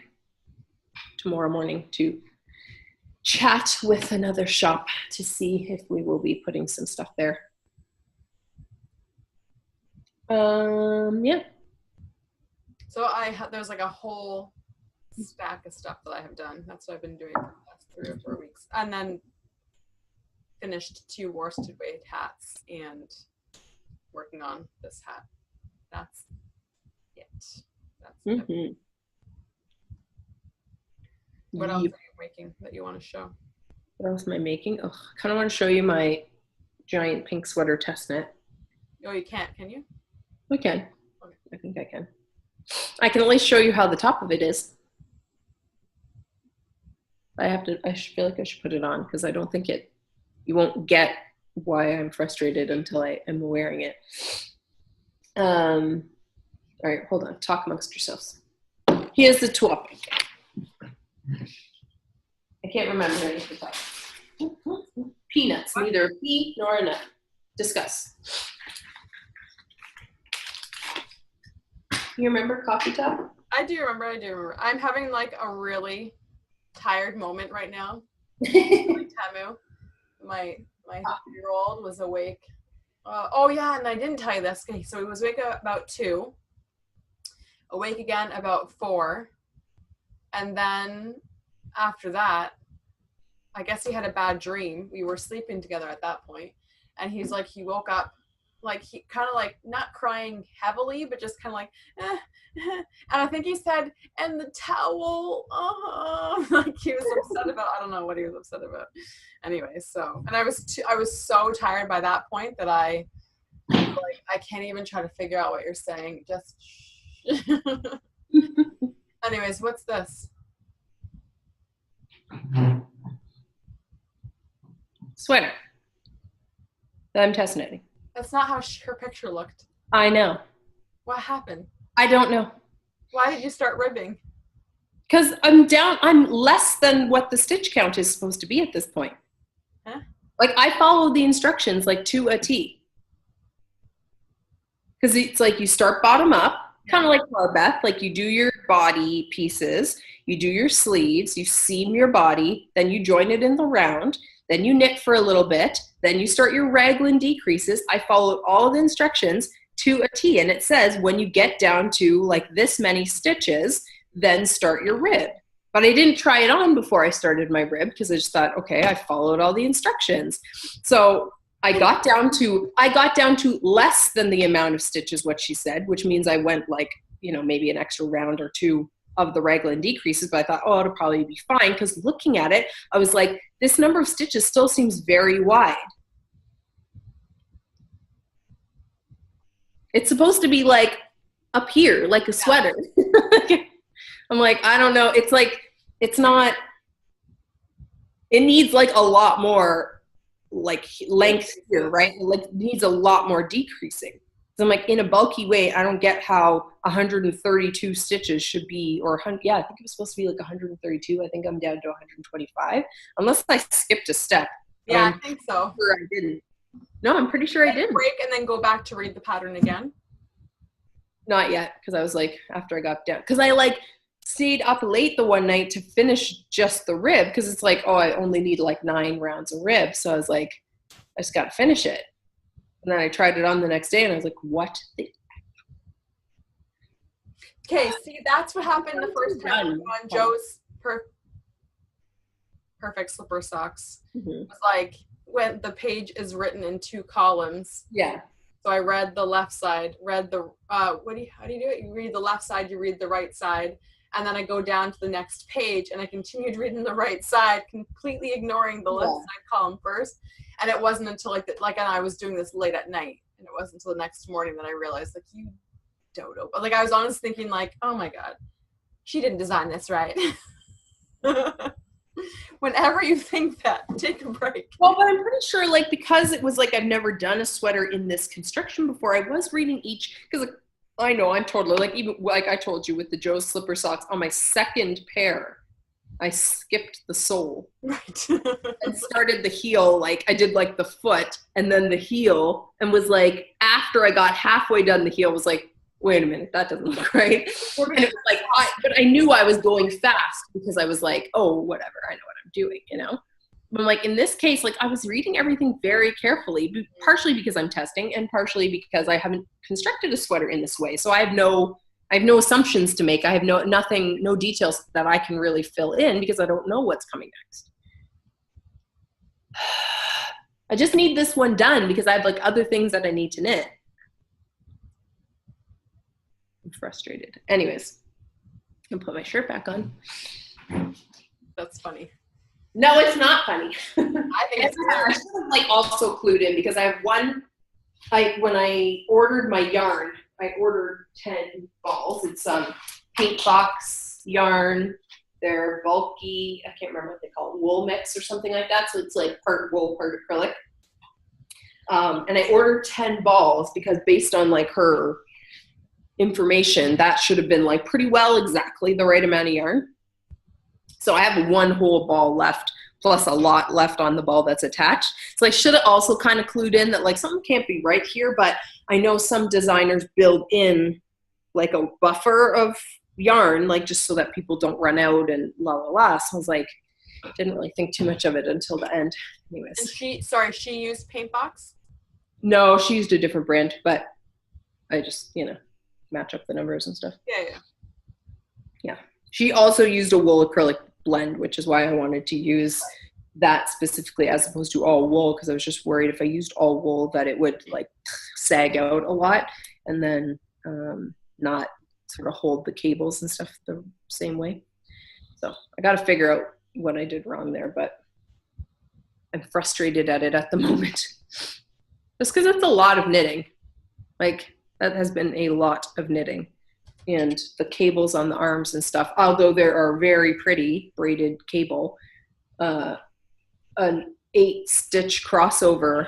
tomorrow morning to chat with another shop to see if we will be putting some stuff there. Yeah. So there's like a whole stack of stuff that I have done. That's what I've been doing for the last 3 or 4 weeks. And then finished 2 worsted weight hats and working on this hat. That's it. That's it. What else are you making that you want to show? What else am I making? Oh, I kind of want to show you my giant pink sweater test knit. Oh, you can't, can you? I can. Okay. I think I can. I can at least show you how the top of it is. I feel like I should put it on because I don't think you won't get why I'm frustrated until I am wearing it. All right, hold on. Talk amongst yourselves. Here's the topic. I can't remember any of the topic. Peanuts, neither a pea nor a nut. Discuss. You remember coffee talk? I do remember. I'm having like a really tired moment right now. Tamu, my 3-year-old was awake. Oh yeah, and I didn't tell you this. Okay, so he was awake about 2. Awake again about 4. And then after that, I guess he had a bad dream. We were sleeping together at that point. And he's like, he woke up, like, he kind of like, not crying heavily, but just kind of like, and I think he said, and the towel, like he was upset about, I don't know what he was upset about. Anyway, so, and I was so tired by that point that I can't even try to figure out what you're saying. Just, anyways, what's this? Sweater that I'm test knitting. That's not how her picture looked. I know. What happened? I don't know. Why did you start ribbing? Because I'm less than what the stitch count is supposed to be at this point. Huh? Like I followed the instructions like to a T. Because it's like you start bottom up, kind of like Barbeth, like you do your body pieces, you do your sleeves, you seam your body, then you join it in the round, then you knit for a little bit, then you start your raglan decreases. I followed all the instructions to a T, and it says when you get down to like this many stitches, then start your rib. But I didn't try it on before I started my rib because I just thought, okay, I followed all the instructions. So I got down to less than the amount of stitches what she said, which means I went like, you know, maybe an extra round or 2 of the raglan decreases, but I thought, oh, it'll probably be fine, because looking at it, I was like, this number of stitches still seems very wide. It's supposed to be like up here, like a sweater. I'm like, I don't know. It's like, it's not, it needs like a lot more like length here, right? Like it needs a lot more decreasing. So I'm like, in a bulky way, I don't get how 132 stitches should be, or yeah, I think it was supposed to be like 132. I think I'm down to 125, unless I skipped a step. Yeah, I think so. Sure I didn't. No, I'm pretty sure I didn't. Break and then go back to read the pattern again. Not yet, because I was like, after I got down, because I like stayed up late the one night to finish just the rib, because it's like, oh, I only need like 9 rounds of rib. So I was like, I just got to finish it. And then I tried it on the next day, and I was like, what the? Okay, see, that's what happened the first time on Joe's perfect slipper socks. It was like when the page is written in 2 columns. Yeah. So I read the left side, read the how do you do it? You read the left side, you read the right side, and then I go down to the next page and I continued reading the right side, completely ignoring the left side column first. And it wasn't until and I was doing this late at night, and it wasn't until the next morning that I realized, like, you dodo. But like, I was honestly thinking, like, oh my God, she didn't design this right. Whenever you think that, take a break. Well, but I'm pretty sure, like, because it was like I've never done a sweater in this construction before, I was reading each, because like, I know I'm totally, like, even like I told you with the Joe's slipper socks, on my second pair, I skipped the sole. Right. And started the heel, like I did like the foot and then the heel, and was like, after I got halfway done the heel, was like, wait a minute, that doesn't look right. And it was like, but I knew I was going fast because I was like, oh, whatever, I know what I'm doing, you know? But like in this case, like I was reading everything very carefully, partially because I'm testing and partially because I haven't constructed a sweater in this way. So I have no assumptions to make. I have no details that I can really fill in because I don't know what's coming next. I just need this one done because I have like other things that I need to knit. I'm frustrated. Anyways, I'm gonna put my shirt back on. That's funny. No, it's not funny. I think it's I should have like also clued in because I have when I ordered my yarn, I ordered 10 balls. It's paint box yarn. They're bulky. I can't remember what they call it, wool mix or something like that. So it's like part wool, part acrylic. And I ordered 10 balls because based on like her information, that should have been like pretty well exactly the right amount of yarn. So I have 1 whole ball left, plus a lot left on the ball that's attached. So I should have also kind of clued in that like something can't be right here, but I know some designers build in like a buffer of yarn, like just so that people don't run out and la la la. So I was like, didn't really think too much of it until the end. Anyways. And she used paint box? No, she used a different brand, but I just, match up the numbers and stuff. Yeah. She also used a wool acrylic blend, which is why I wanted to use that specifically as opposed to all wool, because I was just worried if I used all wool that it would like sag out a lot and then not sort of hold the cables and stuff the same way. So I got to figure out what I did wrong there, but I'm frustrated at it at the moment. Just because it's a lot of knitting. Like, that has been a lot of knitting. And the cables on the arms and stuff, although there are very pretty braided cable, an 8-stitch crossover,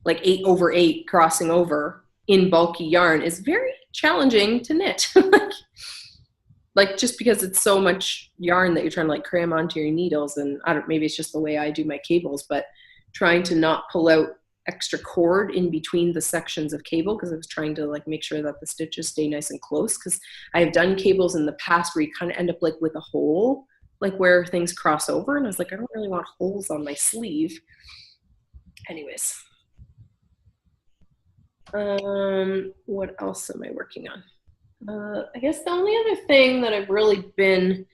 like 8/8 crossing over in bulky yarn is very challenging to knit. like just because it's so much yarn that you're trying to like cram onto your needles, and maybe it's just the way I do my cables, but trying to not pull out extra cord in between the sections of cable, because I was trying to like make sure that the stitches stay nice and close, because I have done cables in the past where you kind of end up like with a hole, like where things cross over, and I was like, I don't really want holes on my sleeve. Anyways, what else am I working on? I guess the only other thing that I've really been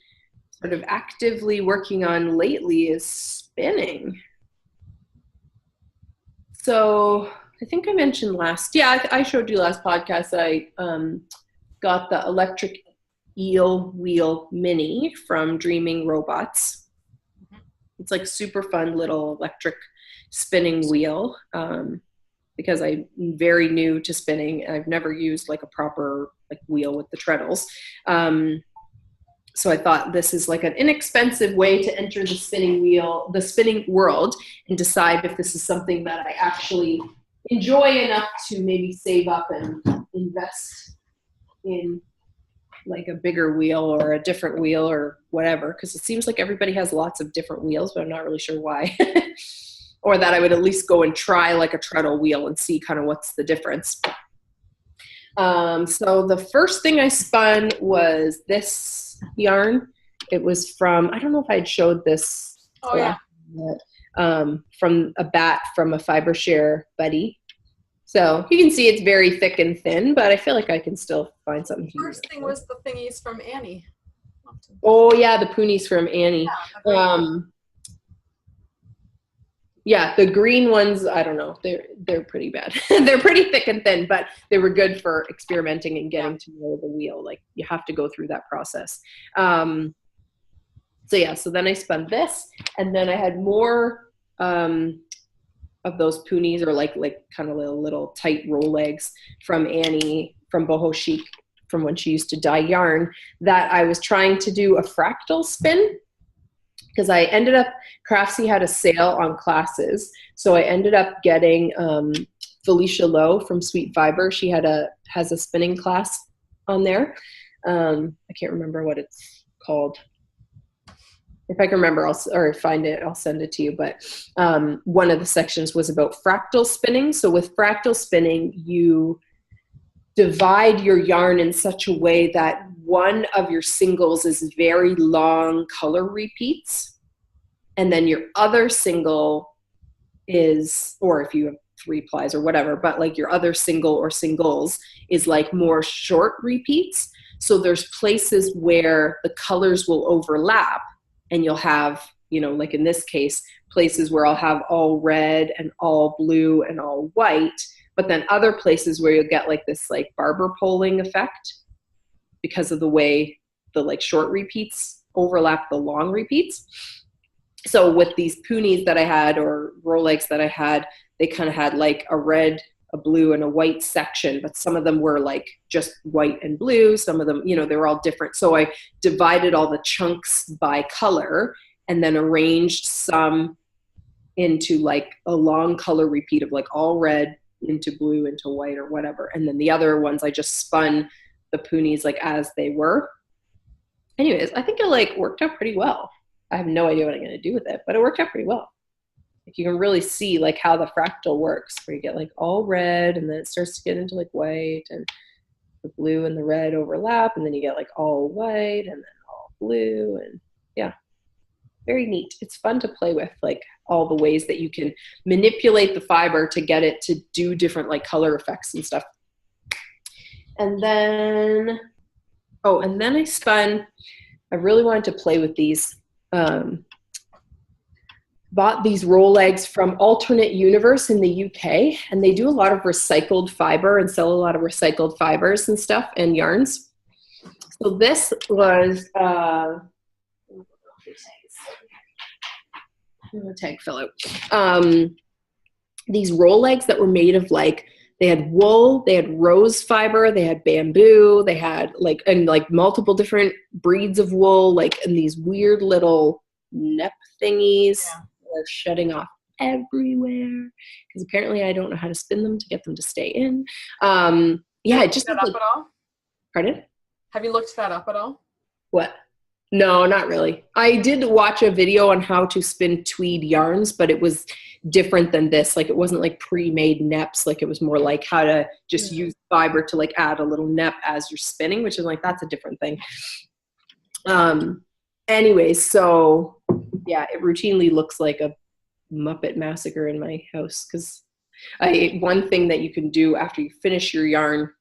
sort of actively working on lately is spinning. So I think I mentioned I showed you last podcast that I got the electric eel wheel mini from Dreaming Robots. It's like super fun little electric spinning wheel because I'm very new to spinning and I've never used like a proper like wheel with the treadles. So I thought this is like an inexpensive way to enter the spinning world, and decide if this is something that I actually enjoy enough to maybe save up and invest in like a bigger wheel or a different wheel or whatever. Because it seems like everybody has lots of different wheels, but I'm not really sure why. Or that I would at least go and try like a treadle wheel and see kind of what's the difference. So the first thing I spun was this yarn. It was from, I don't know if I'd showed this from a bat from a fiber share buddy. So you can see it's very thick and thin, but I feel like I can still find something to use. First thing was the thingies from Annie. Oh yeah, the poonies from Annie. Yeah, the green ones, I don't know. They're pretty bad. They're pretty thick and thin, but they were good for experimenting and getting to know the wheel. Like you have to go through that process. So yeah, so then I spun this, and then I had more of those poonies, or like kind of little tight roll legs from Annie from Boho Chic, from when she used to dye yarn, that I was trying to do a fractal spin. Because I ended up, Craftsy had a sale on classes, so I ended up getting Felicia Lowe from Sweet Fiber. She has a spinning class on there. I can't remember what it's called. If I can remember, or find it, I'll send it to you. But one of the sections was about fractal spinning. So with fractal spinning, you divide your yarn in such a way that one of your singles is very long color repeats, and then your other single is, or if you have 3 plies or whatever, but like your other single or singles is like more short repeats. So there's places where the colors will overlap, and you'll have, you know, like in this case, places where I'll have all red and all blue and all white, but then other places where you'll get like this like barber poling effect because of the way the like short repeats overlap the long repeats. So with these poonies that I had, or Rolex that I had, they kind of had like a red, a blue, and a white section, but some of them were like just white and blue. Some of them, you know, they were all different. So I divided all the chunks by color and then arranged some into like a long color repeat of like all red into blue into white or whatever. And then the other ones, I just spun the poonies like as they were. Anyways, I think it like worked out pretty well. I have no idea what I'm going to do with it, but it worked out pretty well. Like you can really see like how the fractal works, where you get like all red and then it starts to get into like white, and the blue and the red overlap, and then you get like all white and then all blue, and yeah, very neat. It's fun to play with, like all the ways that you can manipulate the fiber to get it to do different like color effects and stuff. And then, oh, and then I spun, I really wanted to play with these. Bought these roll legs from Alternate Universe in the UK, and they do a lot of recycled fiber and sell a lot of recycled fibers and stuff and yarns. So this was tag fill out. These roll legs that were made of like, they had wool, they had rose fiber, they had bamboo, they had like, and like multiple different breeds of wool, like in these weird little nep thingies. Yeah. They're shedding off everywhere because apparently I don't know how to spin them to get them to stay in. Yeah, it just that up at all? Pardon? Have you looked that up at all? What? No, not really. I did watch a video on how to spin tweed yarns, but it was different than this. Like it wasn't like pre-made neps. Like it was more like how to just use fiber to like add a little nep as you're spinning, which is like, that's a different thing. Anyways, so yeah, it routinely looks like a Muppet massacre in my house, because one thing that you can do after you finish your yarn,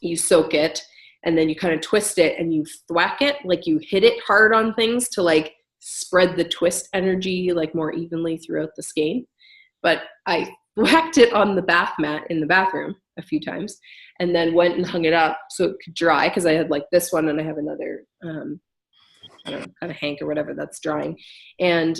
you soak it and then you kind of twist it and you thwack it, like you hit it hard on things to like spread the twist energy like more evenly throughout the skein. But I whacked it on the bath mat in the bathroom a few times and then went and hung it up so it could dry, because I had like this one and I have another I don't know, kind of hank or whatever that's drying, and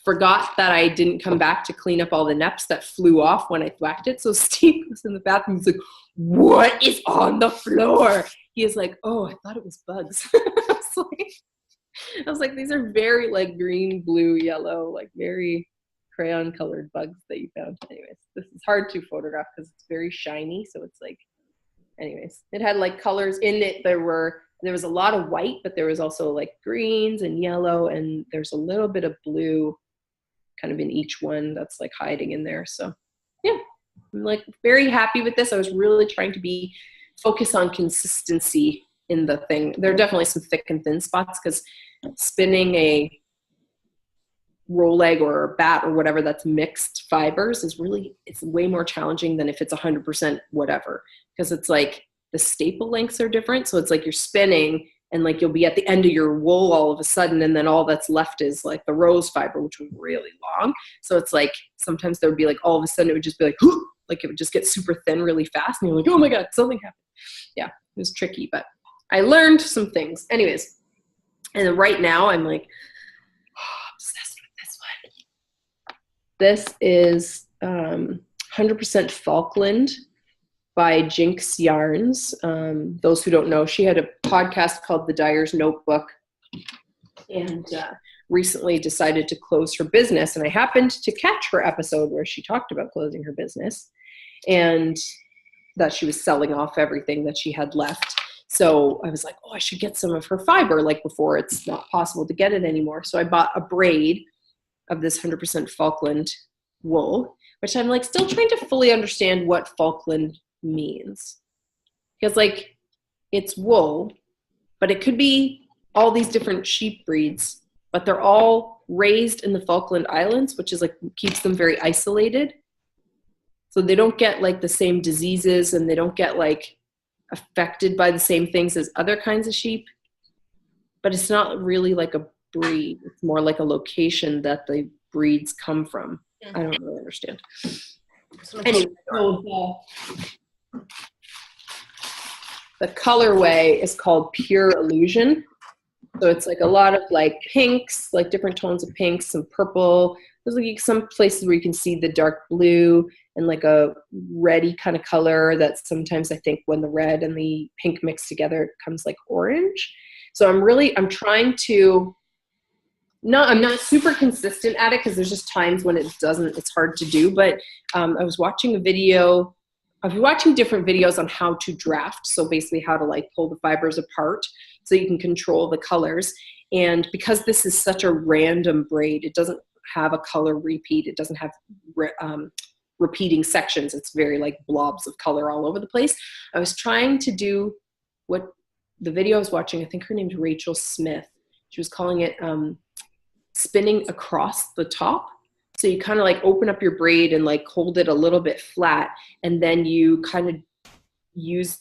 forgot that I didn't come back to clean up all the neps that flew off when I thwacked it. So Steve was in the bathroom. He's like, "What is on the floor?" He is like, "Oh, I thought it was bugs." I was like, these are very like green, blue, yellow, like very crayon colored bugs that you found. Anyways, this is hard to photograph because it's very shiny. So it's like, anyways, it had like colors in it. There was a lot of white, but there was also like greens and yellow, and there's a little bit of blue kind of in each one that's like hiding in there. So yeah, I'm like very happy with this. I was really trying to be focus on consistency in the thing. There are definitely some thick and thin spots because spinning a roll egg or a bat or whatever that's mixed fibers is really, it's way more challenging than if it's 100% whatever, because it's like the staple lengths are different. So it's like you're spinning and like you'll be at the end of your wool all of a sudden, and then all that's left is like the rose fiber, which was really long. So it's like sometimes there would be like all of a sudden it would just be like, whoo, like it would just get super thin really fast, and you're like, oh my god, something happened. Yeah, it was tricky, but I learned some things. Anyways, and right now I'm like obsessed with this one. This is 100% Falkland by Jinx Yarns. Those who don't know, she had a podcast called The Dyer's Notebook, and recently decided to close her business. And I happened to catch her episode where she talked about closing her business and that she was selling off everything that she had left. So I was like, oh, I should get some of her fiber, like before it's not possible to get it anymore. So I bought a braid of this 100% Falkland wool, which I'm like still trying to fully understand what Falkland means, because like it's wool, but it could be all these different sheep breeds, but they're all raised in the Falkland Islands, which is like keeps them very isolated, so they don't get like the same diseases and they don't get like affected by the same things as other kinds of sheep. But it's not really like a breed, it's more like a location that the breeds come from. I don't really understand. Anyway, so the colorway is called Pure Illusion. So it's like a lot of like pinks, like different tones of pinks, some purple. There's like some places where you can see the dark blue and like a reddy kind of color that sometimes I think when the red and the pink mix together, it comes like orange. So I'm trying to, I'm not super consistent at it because there's just times when it's hard to do. But I was watching a video. I've been watching different videos on how to draft. So basically how to like pull the fibers apart so you can control the colors. And because this is such a random braid, it doesn't have a color repeat. It doesn't have repeating sections. It's very like blobs of color all over the place. I was trying to do what the video I was watching, I think her name's Rachel Smith. She was calling it spinning across the top. So you kind of like open up your braid and like hold it a little bit flat, and then you kind of use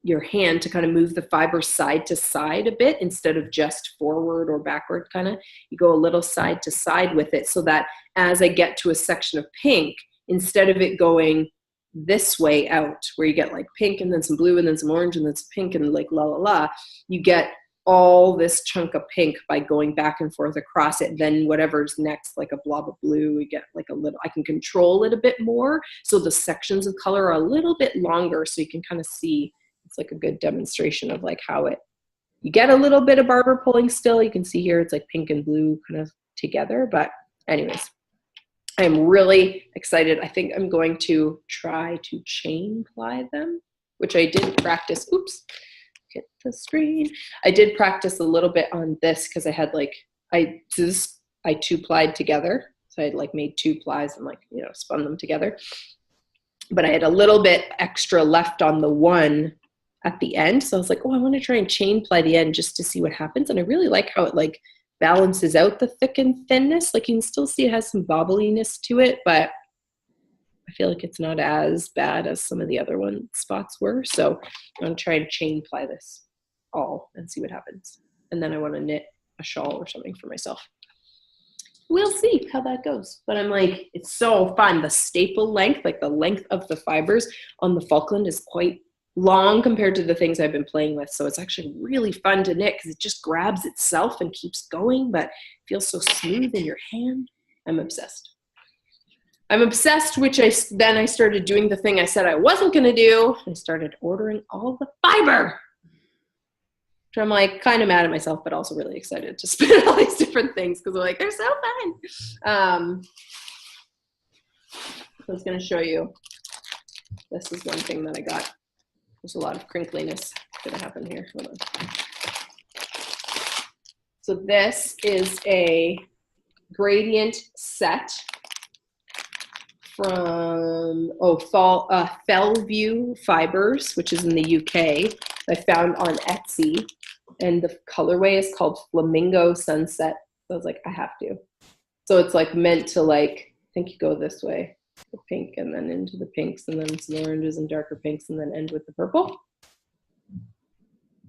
your hand to kind of move the fiber side to side a bit instead of just forward or backward kind of. You go a little side to side with it so that as I get to a section of pink, instead of it going this way out where you get like pink and then some blue and then some orange and then some pink and like la la la, you get all this chunk of pink by going back and forth across it. Then whatever's next, like a blob of blue, we get like a little, I can control it a bit more. So the sections of color are a little bit longer, so you can kind of see, it's like a good demonstration of like how you get a little bit of barber pulling still. You can see here, it's like pink and blue kind of together. But anyways, I'm really excited. I think I'm going to try to chain ply them, which I did practice. Oops. Hit the screen. I did practice a little bit on this because I had like, I two plied together. So I had like made 2 plies and like, spun them together. But I had a little bit extra left on the one at the end. So I was like, oh, I want to try and chain ply the end just to see what happens. And I really like how it like balances out the thick and thinness. Like you can still see it has some bobbliness to it, but I feel like it's not as bad as some of the other spots were. So I'm going to try and chain ply this all and see what happens. And then I want to knit a shawl or something for myself. We'll see how that goes. But I'm like, it's so fun. The staple length, like the length of the fibers on the Falkland is quite long compared to the things I've been playing with. So it's actually really fun to knit because it just grabs itself and keeps going, but feels so smooth in your hand. I'm obsessed. Which I started doing the thing I said I wasn't going to do. I started ordering all the fiber. Which I'm like kind of mad at myself, but also really excited to spin all these different things because I'm like, they're so fun. So I was going to show you. This is one thing that I got. There's a lot of crinkliness going to happen here. Hold on. So this is a gradient set from Fellview Fibers, which is in the UK. I found on Etsy, and the colorway is called Flamingo Sunset. So I was like, I have to. So it's like meant to like, I think you go this way, the pink, and then into the pinks, and then some oranges and darker pinks, and then end with the purple. I'm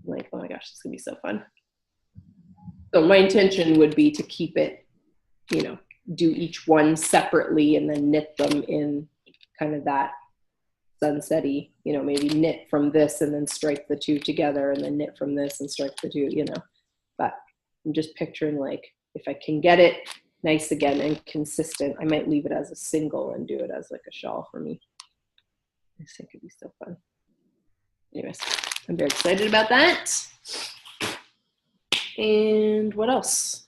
like, oh my gosh, this is gonna be so fun. So my intention would be to keep it, you know, do each one separately and then knit them in kind of that sunsetty, you know, maybe knit from this and then strike the two together, and then knit from this and strike the two, you know. But I'm just picturing, like, if I can get it nice again and consistent, I might leave it as a single and do it as like a shawl for me. I think it'd be so fun. Anyways, I'm very excited about that. And what else?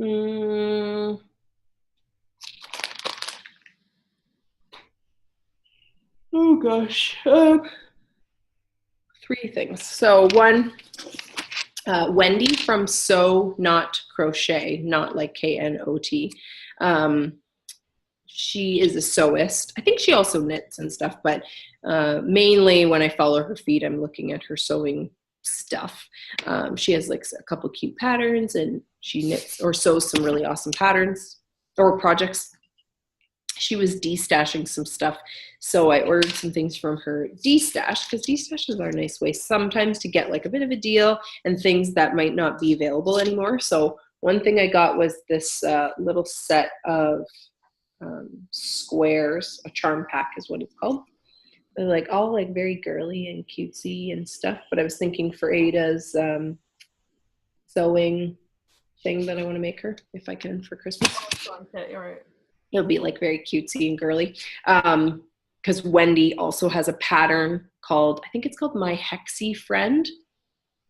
Oh gosh. 3 things. So one, Wendy from Sew Not Crochet, not like Knot. She is a sewist. I think she also knits and stuff, but mainly when I follow her feed, I'm looking at her sewing stuff. She has like a couple cute patterns, and she knits or sews some really awesome patterns or projects. She was de-stashing some stuff, so I ordered some things from her de-stash, because de-stashes are a nice way sometimes to get like a bit of a deal and things that might not be available anymore. So one thing I got was this little set of squares. A charm pack is what it's called. They're like all like very girly and cutesy and stuff, but I was thinking for Ada's sewing thing that I want to make her, if I can, for Christmas. You're right. It'll be like very cutesy and girly. Because Wendy also has a pattern called, I think it's called My Hexy Friend.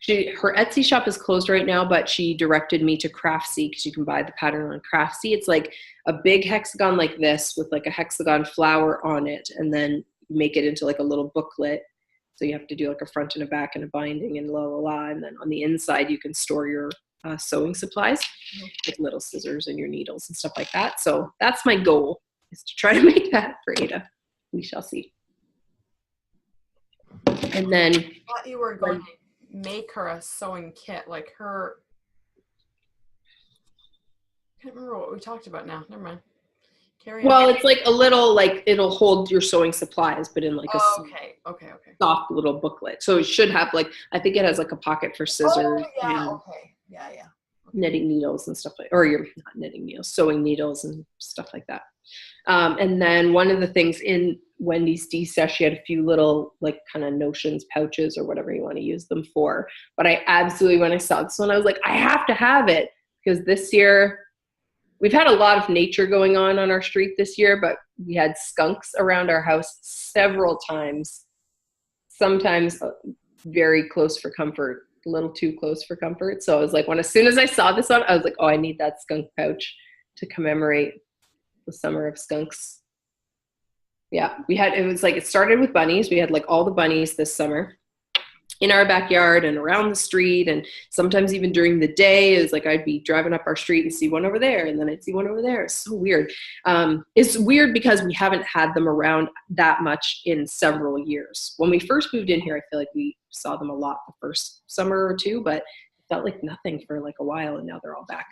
Her Etsy shop is closed right now, but she directed me to Craftsy, because you can buy the pattern on Craftsy. It's like a big hexagon like this with like a hexagon flower on it, and then make it into like a little booklet. So you have to do like a front and a back and a binding and la la la. And then on the inside, you can store your sewing supplies, like little scissors and your needles and stuff like that. So that's my goal, is to try to make that for Ada. We shall see. And then I thought you were going to make her a sewing kit, like her. I can't remember what we talked about now. Never mind. Well, it's like a little, like, it'll hold your sewing supplies, but in like a okay. soft little booklet. So it should have like, I think it has like a pocket for scissors. Oh, yeah, and okay. Yeah. Okay. Knitting needles and stuff like, or you're not knitting needles, sewing needles and stuff like that. And then one of the things in Wendy's de-stash, she had a few little like kind of notions pouches or whatever you want to use them for. But I absolutely, when I saw this one, I was like, I have to have it, because this year we've had a lot of nature going on our street this year, but we had skunks around our house several times, sometimes very close for comfort, a little too close for comfort. So I was like, as soon as I saw this one, I was like, oh, I need that skunk pouch to commemorate the summer of skunks. Yeah, it started with bunnies. We had like all the bunnies this summer in our backyard and around the street, and sometimes even during the day. It was like I'd be driving up our street and see one over there, and then I'd see one over there. It's so weird. It's weird because we haven't had them around that much in several years. When we first moved in here, I feel like we saw them a lot the first summer or two, but it felt like nothing for like a while, and now they're all back.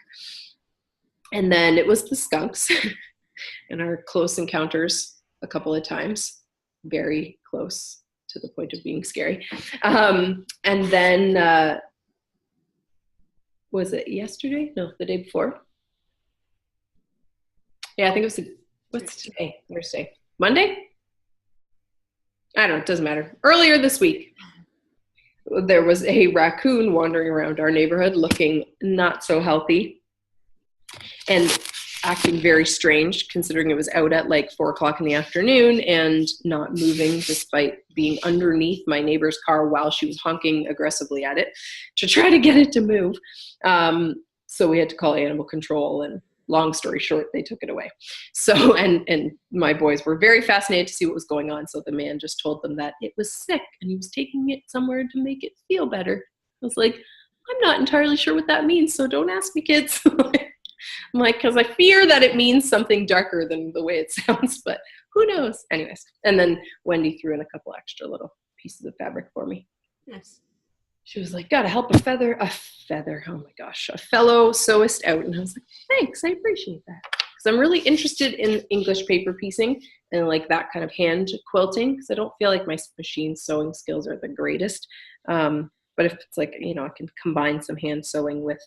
And then it was the skunks and our close encounters a couple of times, very close to the point of being scary. And then, was it yesterday? No, the day before. Yeah, I think it was, what's today? Thursday? Monday? I don't know, it doesn't matter. Earlier this week, there was a raccoon wandering around our neighborhood looking not so healthy and acting very strange, considering it was out at like 4:00 in the afternoon and not moving, despite being underneath my neighbor's car while she was honking aggressively at it to try to get it to move. So we had to call animal control, and long story short, they took it away. So, and my boys were very fascinated to see what was going on. So the man just told them that it was sick and he was taking it somewhere to make it feel better. I was like, I'm not entirely sure what that means, so don't ask me, kids. I'm like, because I fear that it means something darker than the way it sounds, but who knows? Anyways, and then Wendy threw in a couple extra little pieces of fabric for me. Nice. She was like, gotta help a feather, oh my gosh, a fellow sewist out. And I was like, thanks, I appreciate that. Because I'm really interested in English paper piecing and like that kind of hand quilting, because I don't feel like my machine sewing skills are the greatest. But if it's like, you know, I can combine some hand sewing with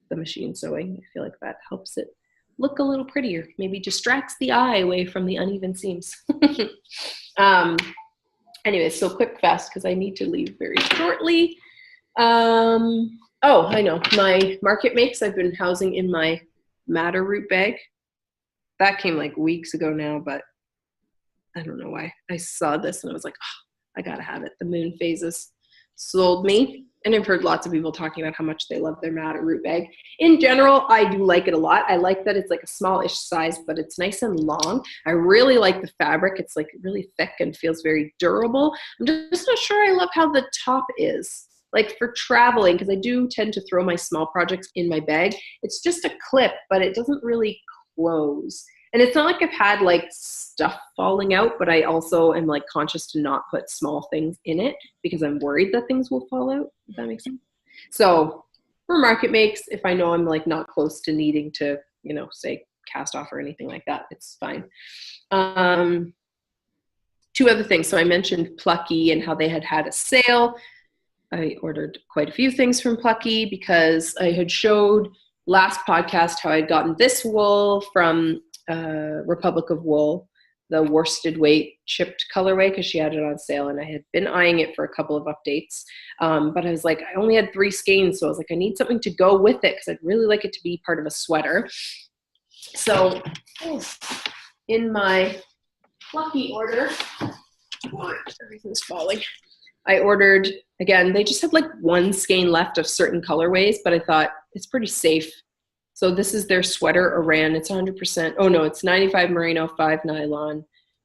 the machine sewing, I feel like that helps it look a little prettier, maybe distracts the eye away from the uneven seams. Anyway, so quick, fast, because I need to leave very shortly. Oh, I know, my market makes I've been housing in my madder root bag. That came like weeks ago now, but I don't know why. I saw this and I was like, oh, I gotta have it. The moon phases sold me. And I've heard lots of people talking about how much they love their madder root bag. In general, I do like it a lot. I like that it's like a smallish size, but it's nice and long. I really like the fabric. It's like really thick and feels very durable. I'm just not sure I love how the top is. Like for traveling, because I do tend to throw my small projects in my bag. It's just a clip, but it doesn't really close. And it's not like I've had like stuff falling out, but I also am like conscious to not put small things in it because I'm worried that things will fall out, if that makes sense. So for market makes, if I know I'm like not close to needing to, you know, say cast off or anything like that, it's fine. Two other things. So I mentioned Plucky and how they had a sale. I ordered quite a few things from Plucky because I had showed last podcast how I'd gotten this wool from Republic of Wool, the worsted weight chipped colorway, because she had it on sale and I had been eyeing it for a couple of updates. But I was like, I only had 3 skeins, so I was like, I need something to go with it because I'd really like it to be part of a sweater. So in my Plucky order, everything's falling. I ordered, again, they just had like 1 skein left of certain colorways, but I thought it's pretty safe. So this is their sweater Aran. It's 100%. Oh no, it's 95 merino, 5 nylon,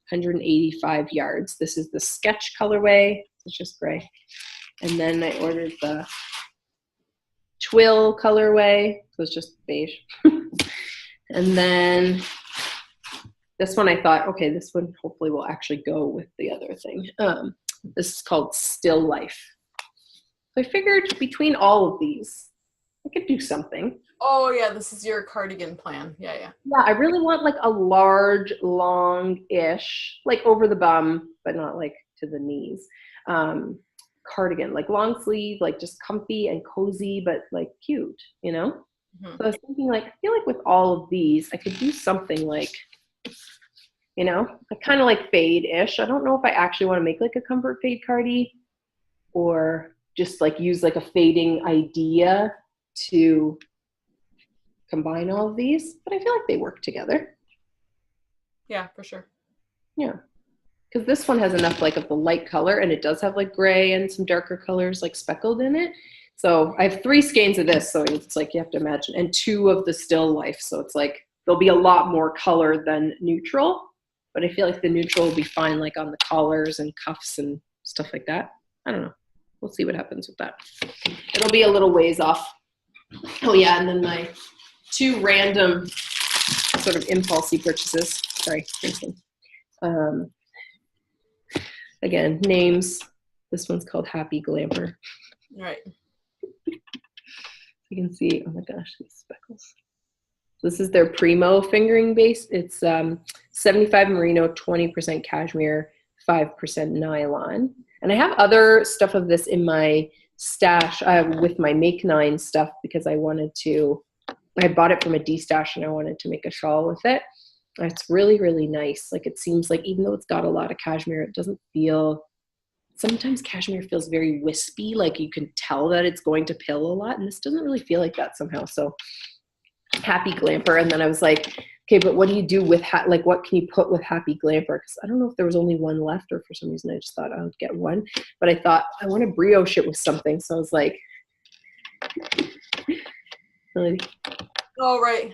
185 yards. This is the sketch colorway. It's just gray. And then I ordered the twill colorway. So it's just beige. And then this one I thought, okay, this one hopefully will actually go with the other thing. This is called Still Life. So I figured between all of these, I could do something. Oh yeah, this is your cardigan plan. Yeah. Yeah, I really want like a large, long-ish, like over the bum, but not like to the knees, cardigan, like long sleeve, like just comfy and cozy, but like cute, you know? Mm-hmm. So I was thinking like, I feel like with all of these, I could do something like, you know, kind of like fade-ish. I don't know if I actually want to make like a comfort fade cardi or just like use like a fading idea to combine all of these, but I feel like they work together. Yeah, for sure. Yeah, because this one has enough like of the light color, and it does have like gray and some darker colors like speckled in it. So I have 3 skeins of this, so it's like you have to imagine, and 2 of the Still Life. So it's like there'll be a lot more color than neutral, but I feel like the neutral will be fine like on the collars and cuffs and stuff like that. I don't know. We'll see what happens with that. It'll be a little ways off. Oh yeah, and then my 2 random sort of impulsy purchases. Sorry, again, names. This one's called Happy Glamper. Right. You can see, oh my gosh, these speckles. This is their Primo fingering base. It's 75 merino, 20% cashmere, 5% nylon. And I have other stuff of this in my stash with my Make 9 stuff because I wanted to, I bought it from a D-stash and I wanted to make a shawl with it. It's really, really nice. Like it seems like even though it's got a lot of cashmere, it doesn't feel, sometimes cashmere feels very wispy. Like you can tell that it's going to pill a lot, and this doesn't really feel like that somehow. So Happy Glamper. And then I was like, okay, but what do you do with, like what can you put with Happy Glamper? Because I don't know if there was only 1 left or for some reason I just thought I would get 1. But I thought I want to brioche it with something. So I was like, oh, right.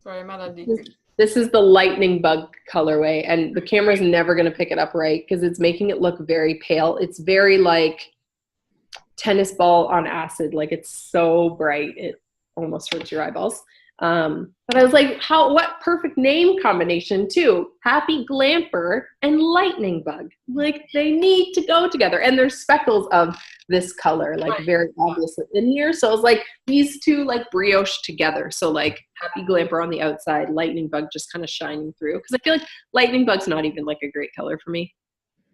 Sorry, I'm at a decrease. This is the lightning bug colorway, and the camera's never going to pick it up right because it's making it look very pale. It's very like tennis ball on acid. Like it's so bright. It almost hurts your eyeballs. But I was like, what perfect name combination too? Happy Glamper and Lightning Bug. Like they need to go together. And there's speckles of this color, like very obvious in here. So I was like, these two like brioche together. So like Happy Glamper on the outside, Lightning Bug just kind of shining through. Because I feel like Lightning Bug's not even like a great color for me.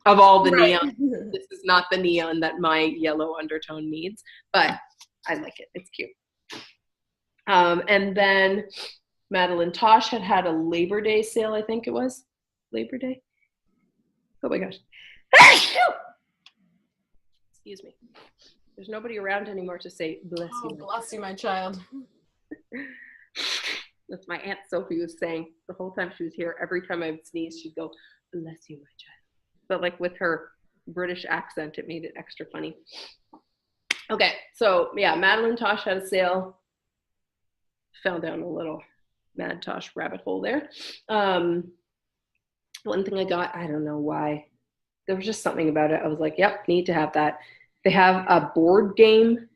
Of all the neon, this is not the neon that my yellow undertone needs. But I like it. It's cute. And then Madeline Tosh had a Labor Day sale, I think it was. Labor Day? Oh my gosh. Excuse me. There's nobody around anymore to say, bless you. Oh, bless you, my child. That's my Aunt Sophie was saying the whole time she was here. Every time I would sneeze, she'd go, bless you, my child. But like with her British accent, it made it extra funny. Okay, so yeah, Madeline Tosh had a sale. Fell down a little Mad Tosh rabbit hole there. One thing I got, I don't know why. There was just something about it. I was like, yep, need to have that. They have a board game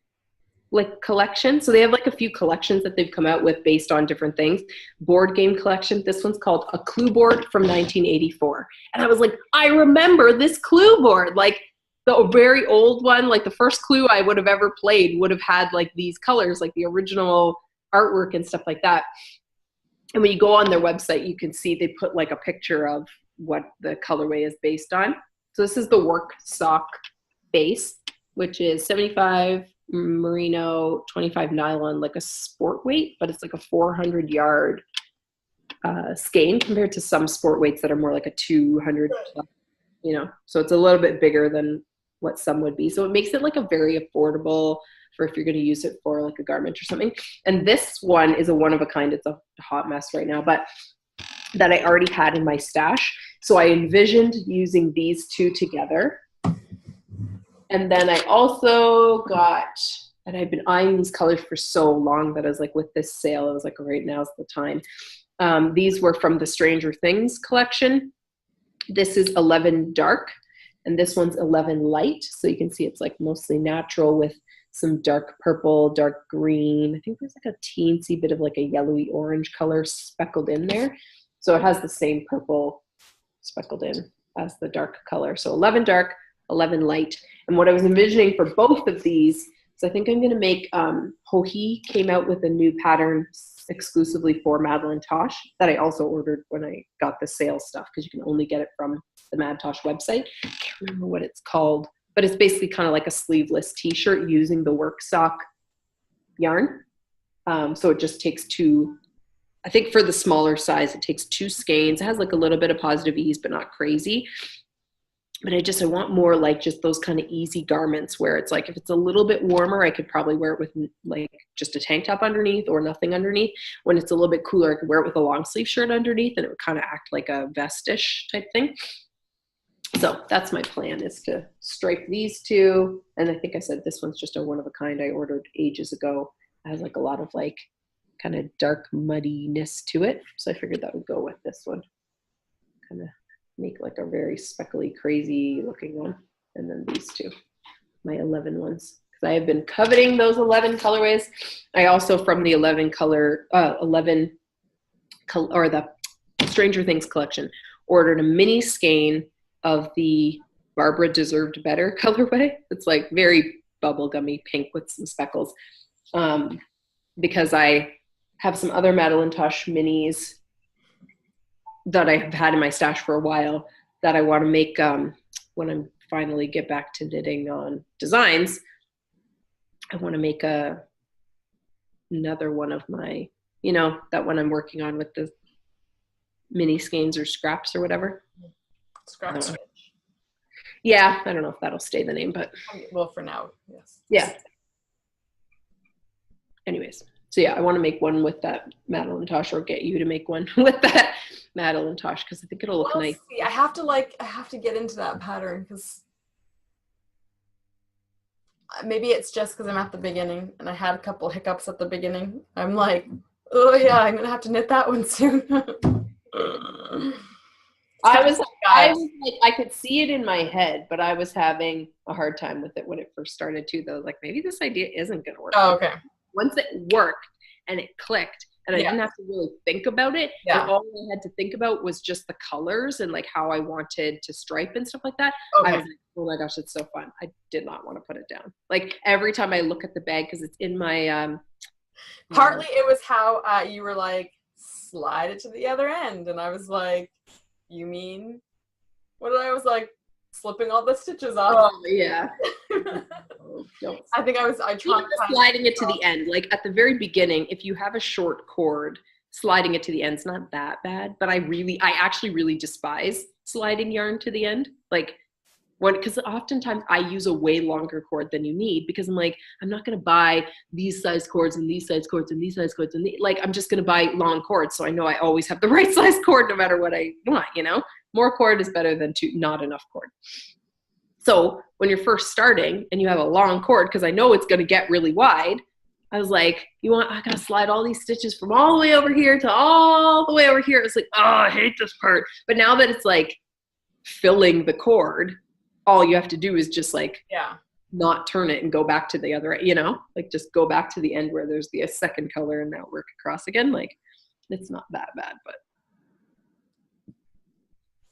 like collection. So they have like a few collections that they've come out with based on different things. Board game collection. This one's called A Clue Board from 1984. And I was like, I remember this Clue board. Like the very old one, like the first Clue I would have ever played would have had like these colors, like the original artwork and stuff like that. And when you go on their website, you can see they put like a picture of what the colorway is based on. So this is the work sock base, which is 75 merino, 25 nylon, like a sport weight, but it's like a 400 yard skein compared to some sport weights that are more like a 200, you know, so it's a little bit bigger than what some would be. So it makes it like a very affordable for if you're going to use it for like a garment or something. And this one is a one of a kind. It's a hot mess right now, but that I already had in my stash. So I envisioned using these two together. And then I also got, and I've been eyeing these colors for so long that I was like, with this sale, I was like, right, now's the time. These were from the Stranger Things collection. This is 11 dark, and this one's 11 light. So you can see it's like mostly natural with some dark purple, dark green. I think there's like a teensy bit of like a yellowy orange color speckled in there. So it has the same purple speckled in as the dark color. So 11 dark, 11 light. And what I was envisioning for both of these, so I think I'm going to make, Hohi came out with a new pattern exclusively for Madeline Tosh that I also ordered when I got the sale stuff, because you can only get it from the Mad Tosh website. I can't remember what it's called, but it's basically kind of like a sleeveless t-shirt using the work sock yarn. So it just takes two, I think for the smaller size, it takes 2 skeins. It has like a little bit of positive ease, but not crazy. But I want more like just those kind of easy garments where it's like, if it's a little bit warmer, I could probably wear it with like just a tank top underneath or nothing underneath. When it's a little bit cooler, I could wear it with a long sleeve shirt underneath and it would kind of act like a vestish type thing. So that's my plan, is to stripe these two. And I think I said this one's just a one of a kind I ordered ages ago. It has like a lot of like kind of dark muddiness to it. So I figured that would go with this one. Kind of make like a very speckly, crazy looking one. And then these two, my 11 ones. Because I have been coveting those 11 colorways. I also, from the 11 or the Stranger Things collection, ordered a mini skein of the Barbara Deserved Better colorway. It's like very bubblegummy pink with some speckles. Because I have some other Madeline Tosh minis that I have had in my stash for a while that I want to make when I finally get back to knitting on designs. I want to make another one of my, you know, that one I'm working on with the mini skeins or scraps or whatever. Scraps. Yeah, I don't know if that'll stay the name, but well, for now, yes. Yeah. Anyways, so yeah, I want to make one with that Madeline Tosh, or get you to make one with that Madeline Tosh, because I think it'll look nice. See, I have to get into that pattern, because maybe it's just because I'm at the beginning and I had a couple hiccups at the beginning. I'm like, oh yeah, I'm gonna have to knit that one soon. I was like, I could see it in my head, but I was having a hard time with it when it first started too, though. Like, maybe this idea isn't gonna work. Oh, okay. Once it worked and it clicked, and I didn't have to really think about it. Yeah. And all I had to think about was just the colors and like how I wanted to stripe and stuff like that. Okay. I was like, oh my gosh, it's so fun. I did not want to put it down. Like every time I look at the bag, because it's in my Partly it was how you were like, slide it to the other end, and I was like, you mean what did I was like, slipping all the stitches off? Oh yeah. Don't. I think I tried sliding it to the end. Like at the very beginning, if you have a short cord, sliding it to the end is not that bad. But I actually really despise sliding yarn to the end. Like because oftentimes I use a way longer cord than you need, because I'm like, I'm not going to buy these size cords and these size cords and these size cords. And like, I'm just going to buy long cords. So I know I always have the right size cord no matter what I want, you know? More cord is better than not enough cord. So when you're first starting and you have a long cord, because I know it's going to get really wide, I was like, I got to slide all these stitches from all the way over here to all the way over here. It's like, oh, I hate this part. But now that it's like filling the cord, all you have to do is just like not turn it and go back to the other, you know, like just go back to the end where there's the second color and now work across again. Like it's not that bad, but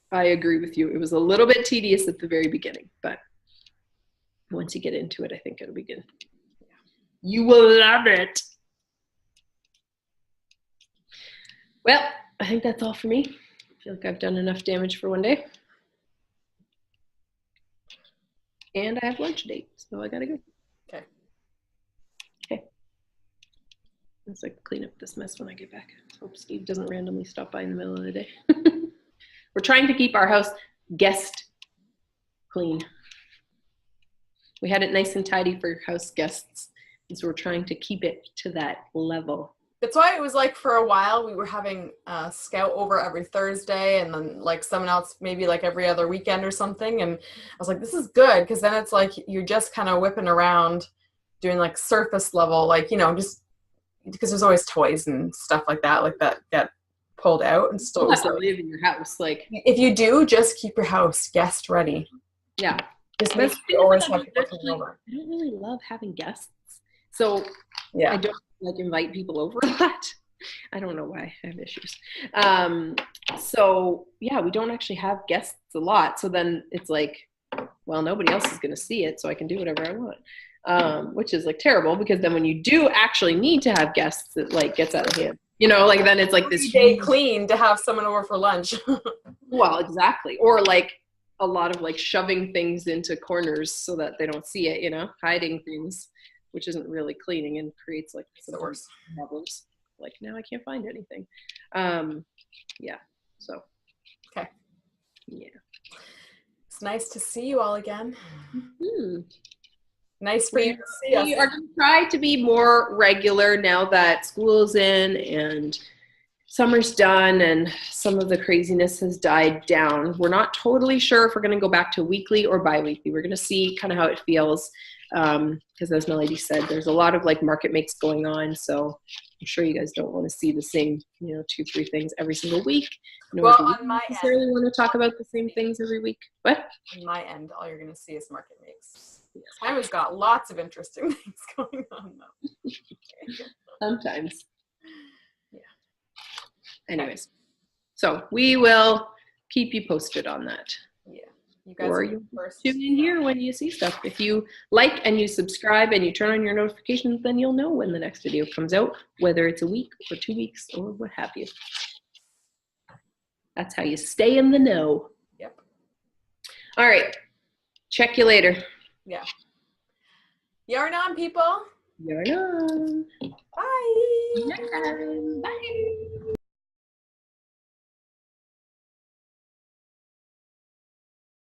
I agree with you. It was a little bit tedious at the very beginning, but once you get into it, I think it'll be good. You will love it. Well, I think that's all for me. I feel like I've done enough damage for one day. And I have lunch date, so I gotta go. Okay. Let's like clean up this mess when I get back. Hope Steve doesn't randomly stop by in the middle of the day. We're trying to keep our house guest clean. We had it nice and tidy for house guests, and so we're trying to keep it to that level. That's why it was like for a while we were having Scout over every Thursday, and then like someone else maybe like every other weekend or something. And I was like, this is good, because then it's like you're just kind of whipping around doing like surface level, like, you know, just because there's always toys and stuff like that get pulled out and still have to live in your house. Like if you do, just keep your house guest ready. Yeah. Just make sure you always have people coming over. I don't really love having guests, so yeah, I don't like invite people over a lot. I don't know why. I have issues. So yeah, we don't actually have guests a lot. So then it's like, well, nobody else is going to see it, so I can do whatever I want, which is like terrible, because then when you do actually need to have guests, it like gets out of hand. You know, like then it's like this day clean to have someone over for lunch. Well, exactly. Or like a lot of like shoving things into corners so that they don't see it, you know, hiding things, which isn't really cleaning and creates like some worse problems. Like now I can't find anything. Yeah. So. Okay. Yeah. It's nice to see you all again. Mm-hmm. Nice for you to see us. We are going to try to be more regular now that school's in and summer's done and some of the craziness has died down. We're not totally sure if we're going to go back to weekly or bi-weekly. We're going to see kind of how it feels, because as NalediS said, there's a lot of like market makes going on. So I'm sure you guys don't want to see the same, 2-3 things every single week. Well, on my necessarily want to talk about the same things every week. What? On my end, all you're going to see is market makes. Simon's got lots of interesting things going on, though. Sometimes. Yeah. Anyways, so we will keep you posted on that. Yeah. You guys or you tune in here when you see stuff. If you like and you subscribe and you turn on your notifications, then you'll know when the next video comes out, whether it's a week or 2 weeks or what have you. That's how you stay in the know. Yep. All right. Check you later. Yeah. Yarn on, people. Yarn on. Bye. Yarn. Bye.